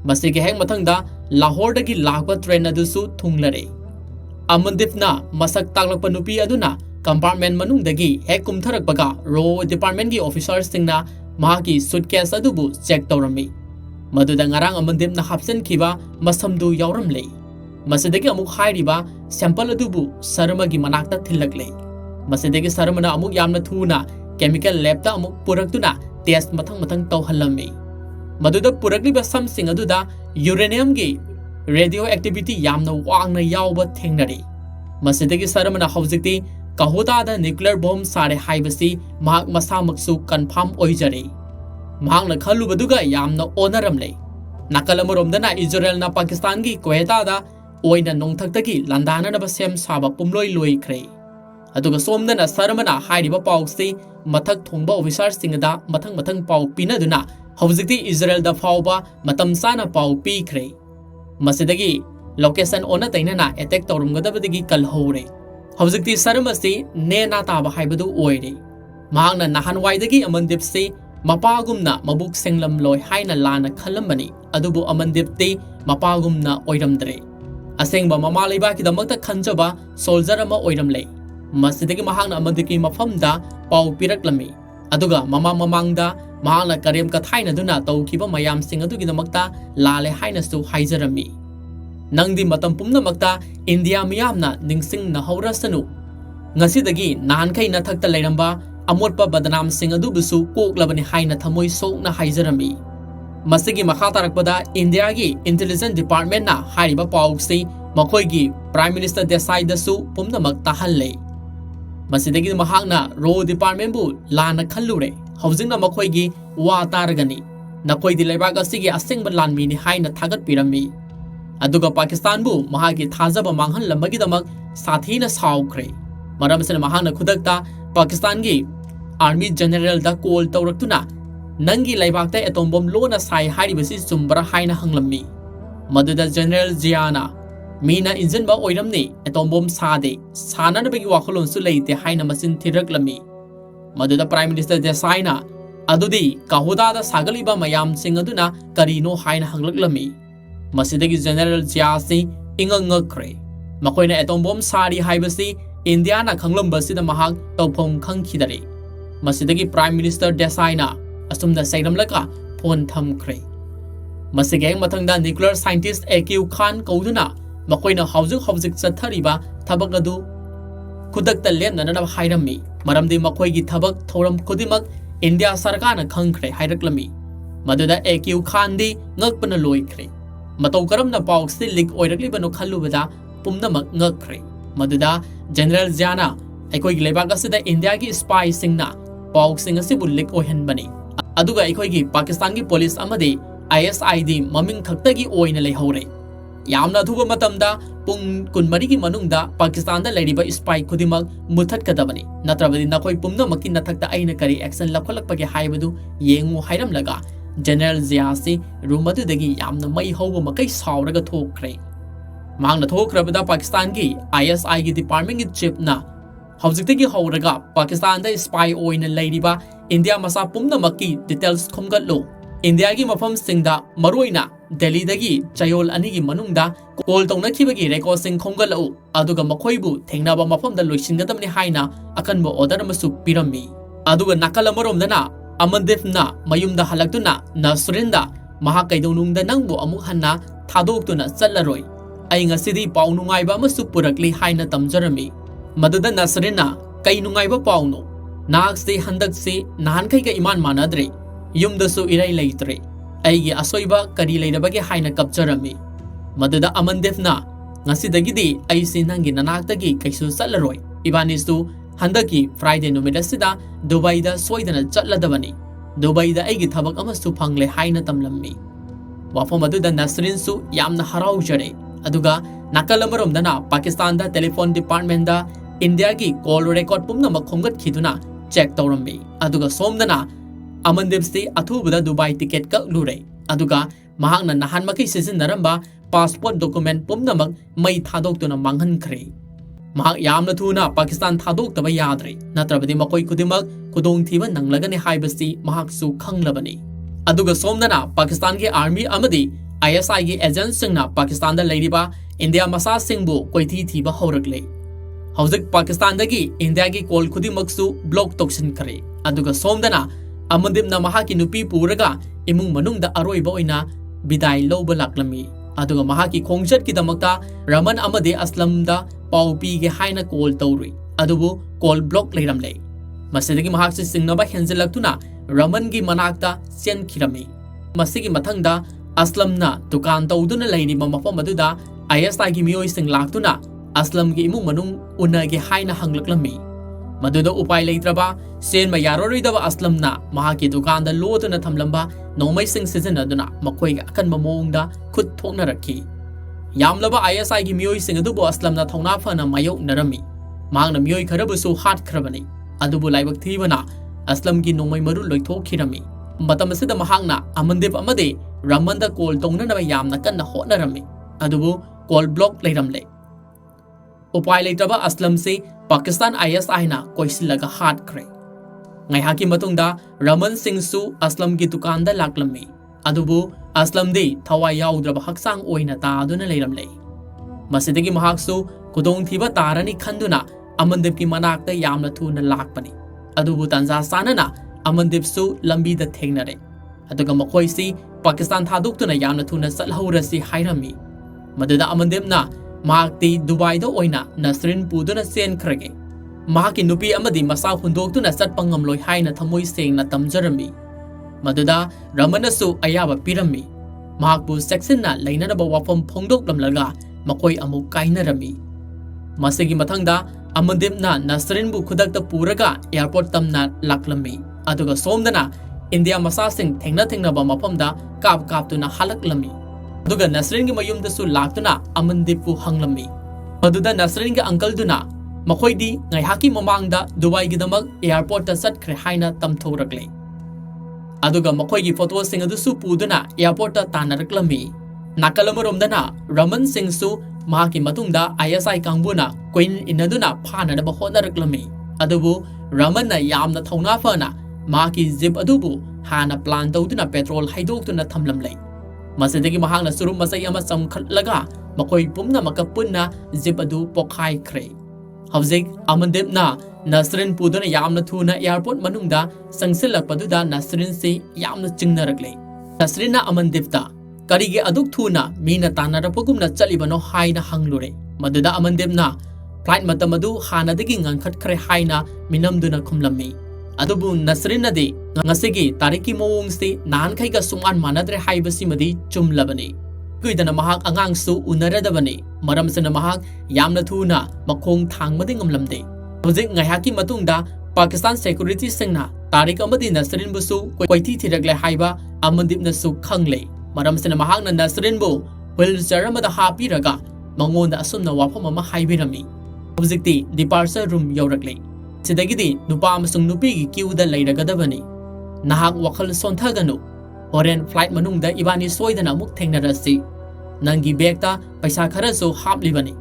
Masigi Hang Matangda Lahore Dagi Lagwa Train Adusu Tunglare Amandip na Masak Taglakpa Nupi Aduna Compartment Manungdagi Hekum Tarakbaga Row Department Gi Officers Singna Mahaki Suitcase Adubu Check Taurami Maduda Ngarang Amandip na Hapsan Kiba Masamdu Yauramle Masidagi Amuk Hairiba Sample Adubu Saramagi Manakta Tilagle Masidagi Saramana Amuk Yamna Tuna Chemical lab ta amuk puraktuna test matang tauhalami Maduda purakliba something aduda uranium gi radioactivity yamna wangna yauba thengnari Masidagi saramana hauzikti kahuda da nuclear bomb sare haibasi mahak masamaksu confirm oijare mahakna khalubaduga yamna onaramle Nakalamuromdana Israel na Pakistan gi Kweta da oina nongthaktagi landana na basem saba pumloi loikre Aduga somdana saramana hairiba pausi Mathak Thongba Officers Singada Matang Pau Pinaduna Hauzikti Israel da Fauba Matam Sana Pau Pikre Masidagi Location Ona Tainana Attack Torumgadabadigi Kalhore Hauzikti Saramasi Nena Taba Haibadu Oire Mahangna Nahanwaidagi Amandipsi Mapagumna Mabuk Senglam Loy Haina Lana Kalambani Adubu Amandipti Mapagumna Oiramdre Asengba Mamalibaki the Mata Kanjaba Solzarama Oiramle Masidagi Mahangna Amadiki Mafamda Pau Piraklami aduga mamangda mahakna karem ka thainaduna tawkiba mayamsing adugidamakta lale hainasu haijarami nangdi matam pumnamakta India miyamna ningsing na haurasanu ngasidagi nahankai na thakta leiramba amotpa badnamsing adubusu koklabani haina thamoi sokna haijarami masigi makha tarakpada India gi Intelligence Department na hariba pawsi makoigi Prime Minister Desai dasu pumnamak tahalle masidagi mahakna Ro Department bu lana khallure haujingna makoigi wa taragani nakoidi leibak asigi asengba lanmi ni haina thagat pirami aduga Pakistan bu mahagi thajaba manghan lamagidamak sathina saukre maramsena mahakna khudakta Pakistan gi Army General da call tawraktuna nangi laibakta atom bomb lona sai haribasi sumbara haina hanglammi maduda General Jiana mina injin ba oiramni atom bomb sade sananabagi wakholon su leite haina masin thiraklami maduda Prime Minister Desai na adudi kahuda da sagaliba mayam singaduna karino haina hanglaklami masidagi General Jiasi ingangakre makoina atom bomb sari haibasi India na khanglambasida mahak tawphom khangkhidare masidagi Prime Minister Desai na asumda sairamlaka phone thamkhre masigeng mathangda nuclear scientist AQ Khan kauduna makoina hawjik chathariba thabak adu khudakta lemnana hairami maramdi makoigi thabak thoram khudimak India sarkarna khangkhre hairaklami maduda AQ Khan di ngakpana loikhre matau karamna pawksi lik oiraklibano khallubada pumnamak ngakkhre maduda General Jana aikoigi leibak asida India gi spy singna pawksing asibu lik ohenbani aduga aikoigi Pakistan gi police amadi ISID maming khaktagi oina leihore yamna thuba matamda pung kunmari gi manungda Pakistan da leiriba spy khudimak muthat kadabani natrabadi nakoi pumna makin nathakta aina kari action lakholakpagi haibadu yengu hairamlaga General Ziasi rumadu dagi yamna mai hobo makai sauraga thokre mangna thokrabada Pakistan gi ISI gi department gi chief na hawjikdagi hauraga Pakistan da spy oina leiriba India masa pumna makki details khomgatlo India gi mafam singda maroina Delhi dagi chayol ani gi manungda call tawnakhibagi record sing khomgatlo aduga makhoibu thengnaba mafam da loisingadamni haina akanbo order masu pirami aduga nakalamarom Amandef na mayumda halaktuna Nasrinda mahakaidonungda nangbo amuk hanna thadoktuna chatlaroi ai ngasidi paw nungaiba amasu purakli haina tamjarami maduda Nasrina kai nungaiba pawno nakse handakse nahankai ka iman manadre yumdasu irai leitre aigi asoiba kari leirabagi haina kapjarami maduda Amandefna ngasidagidi aisi nangi nanaktagi kaisu chatlaroi ibanisu handaki Friday numitasida Dubai da soidana chatladabani Dubai da aigi thabak amasu phangle haina tamlammi wafam aduda Nasrin su yamna haraujare aduga nakalamaromdana Pakistan da telephone department da India gi call record pumna makhongat khiduna check tawrambi aduga somdana Amandep se athubada Dubai ticket ka lure aduga mahakna nahan makai sisinaramba passport document pumna mak mai thadoktuna manghankhre mahak yamna thuna Pakistan thadoktaba yadre natrabadi makoi kudimak kudong thiba nanglagani haibasi mahak su khanglabani aduga somdana Pakistan gi army amadi ISI gi agent singna Pakistan da leiriba India masa singbu koithi thiba horakle hawjik Pakistan dagi India gi call khudimak su block toksin khare aduga somdana Amandip na mahaki nupi puraga imung manungda aroiba oina bidai loba laklami aduga mahaki khongjat ki damakta Raman amade Aslam da paupi ge haina call tawri adubu call block leiramle masidagi mahakse singnaba henjelaktuna Raman gi manakta sen khirami masigi mathangda Aslam na dukan tawduna leiriba mafam aduda ISI gi mioi sing laktuna Aslam gi imung manung una ge haina hanglaklami maduda upai leitraba sen ma yaroridaba Aslam na mahaki dukan da loduna thamlamba nomai sing season aduna makoi ga akan mamongda khut thokna rakhi yamlaba ISI gi mioi sing adubu Aslam na thongna phana mayo narami mangna mioi kharabusu hat khrabani adubu laibak thibana Aslam gi nomai maru loithok khirami matam asida mahangna Amandep amade Ramanda call tongna na yamna kanna hotnarami adubu call block leiramle upai leitraba Aslam se Pakistan ISI na koisilaga hat khre ngai haki matungda Raman Singh su Aslam gi dukan da laklami adubu Aslam de thawai yaudraba haksang oina ta aduna leiramle masidagi mahaksu kudong thiba tarani khanduna Amandep ki manakta yamna thuna lakpani adubu tanza sanana Amandipsu lambida thengnare aduga makoisi Pakistan thadukuna yamna thuna salhaurasi hairami maduda Amandipna mahakti Dubai da oina Nasrin puduna sen khrage mahaki nupi amadi masa hundoktuna satpa ngamloi haina thamoi sengna tamjarami maduda Ramanasu ayaba pirami mahakbu sectionna leinanaba wafam phongdoklamlaga makoi amuk kainarami masigi mathangda Amandipna Nasrin bu khudakta puraga airport tamna laklami aduga somdana India masasing thengna ba mafamda kap tuna halaklami aduga Nasrin gi mayum da su laktuna Amandip bu hanglami maduda Nasrin gi uncle duna makoidi ngai haki mamangda Dubai gi damak airport ta satkhre haina tamthoragle aduga makoi gi photo sing adu su puduna airport ta tanaraklami nakalamoromdana Raman Singh su mahaki matungda ISI kangbuna Queen inaduna phanadaba honaraklami adubu Raman na yamna thauna fana mahaki zip adubu hana plan tawduna petrol haidoktuna thamlamlei masidagi mahangna surum masai ama samkhatlaga makoi pumna makapunna zip adu pokhai khre hawzik Amandipna Nasrin puduna yamna thuna airport manungda sangsilakpaduda Nasrin se yamna chingnarakle Nasrina Amandipta karige aduk thuna mina tanarapagumna chalibano haina hanglure maduda Amandipna flight matamadu hanadagi ngangkhat khre haina minamduna khumlammi adubu Nasrina de ngasigi tariki mowongsi nan khaiga suman manadre haibasi madi chumlabani kuidana mahak angang su unaradabani maramsana mahak yamna thuna makhong thangmadi ngamlamde hojik ngaihaki matungda Pakistan security singna tarik amadi Nasrin busu koiti thiragle haiba Amandipna su khangle maramsana mahakna Nasrin bu wheelchair amada hapiraga mangonda asumna wafam ama haibirami hojikti departure room yaurakle sidagidi nupa amasung nupi gi queuda leiragadabani nahak wakhal sonthaganu horen flight manungda ibani soidana muk thengnarasi nangi begta paisa kharasu haplibani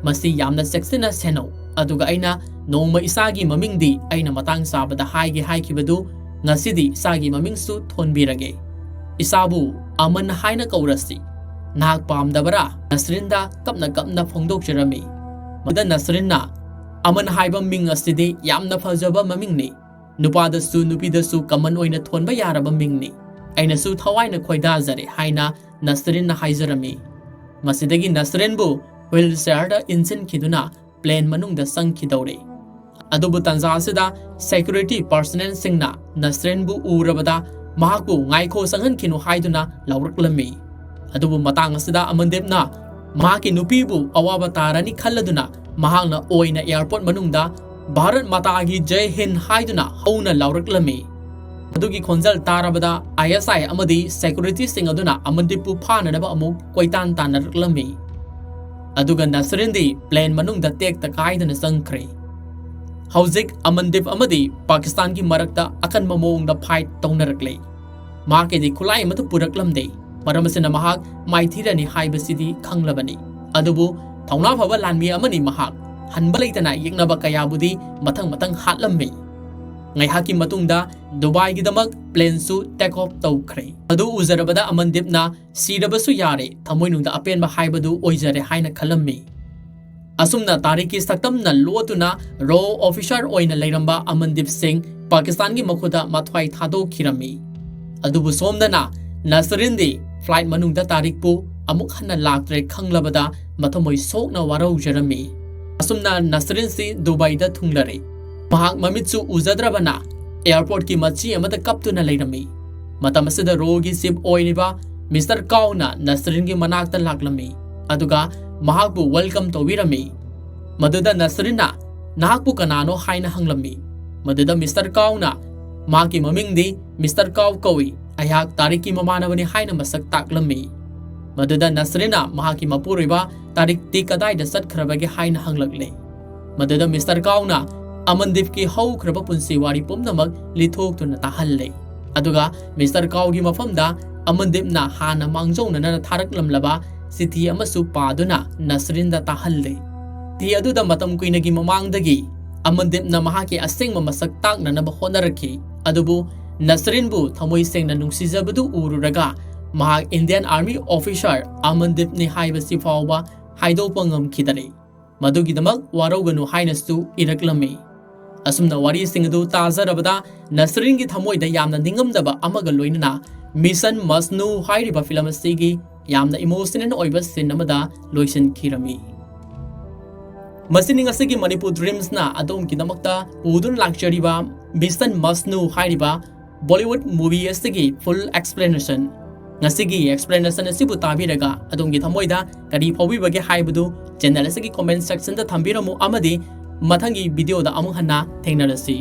masi yamna section seno aduga aina nongma isagi mamingdi aina matang sabada haigi haikibadu ngasidi isagi mamingsu thonbirage isabu aman haina kaurasi nahak pamdabara Nasrinda kapna phongdokjarami mada Nasrinna aman haiba ming asidi yamna phajaba mamingni nupadasu nupidasu kaman oina thonba yaraba mingni aina su thawaina khoidajare haina Nasrinna haijarami masidagi Nasrin bu wheelchair da insin khiduna plane manungda sangkhidore adubu tanza asida security personnel singna Nasrin bu urabada mahakbu ngaikho sanghan khinu haiduna lauraklami adubu matang asida Amandipna mahaki nupi bu awaba tarani khalladuna mahakna oina airport manungda Bharat Mata gi Jai Hind haiduna hauna lauraklami adugi khonjal tarabada ISI amadi security sing aduna Amandipu phanadaba amuk koitan tanaraklami aduga Nasrin di plane manungda tekta kaidana sangkhre hawzik Amandip amadi Pakistan gi marakta akan mamongda fight tawnarakle mahake di khulai matu puraklamde maramasina mahak maithirani haibasidi khanglabani adubu thauna phaba lanmi amani mahak hanba leitana yeknaba kayabudi mathang hatlammi ngaihaki matungda Dubai gi damak plane su take off tawkhre adu uzarabada Amandipna sirabasu yare thamoinungda apenba haibadu oijare haina khalammi asumna tariki saktamna lotuna raw officer oina leiramba Amandip Singh Pakistan gi makhuda mathwai thado khirami adubu somdana Nasrin di flight manungda tarik pu amuk hanna laktre khanglabada mathamoi sokna warau jarami asumna Nasrin si Dubai da thunglare mahak mamitsu uzadrabana airport ki machi amada kaptuna leirami matamasida rogi sip oiniba Mr. Kauna Nasrin gi manakta laklami aduga mahakbu welcome tawirami maduda Nasrinna nahakbu kanano haina hanglami maduda Mr. Kauna maki mamingdi Mr. Kau kawi ayak tariki mamanawani haina masak taklami maduda Nasrinna mahaki mapuriba tarik ti kadai da satkhrabagi haina hanglagle maduda Mr. Kauna Amandip ki haukraba punsi wari pumnamak lithoktuna tahalle aduga Mr. Kau gi mafamda Amandip na hana mangjongna na tharaklamlaba sithi amasu paduna Nasrinda tahalle ti aduda matam kuinagi mamangdagi Amandip na mahaki asengma masak takna na bahonaraki adubu Nasrin bu thamoi sengna nungsijabadu ururaga mahak Indian Army officer Amandip ni haibasi fawba haidopangam khidare madugidamak waroganu hainastu iraklami asumna wari sing adu tazarabada Nasrin gi thamoida yamna ningamdaba amaga loinana Mission Majnu hairiba film asigi yamna emotional oiba scene amada loisin khirami Masining asigi Manipur Dreams na adom kidamakta udun lakchariba Mission Majnu hairiba Bollywood movie asigi full explanation ngasigi explanation asibu tabiraga adongi thamoida kari phawibage haibadu channel asigi comment section da thambiramu amadi mathangi video da amu hanna thengnarasi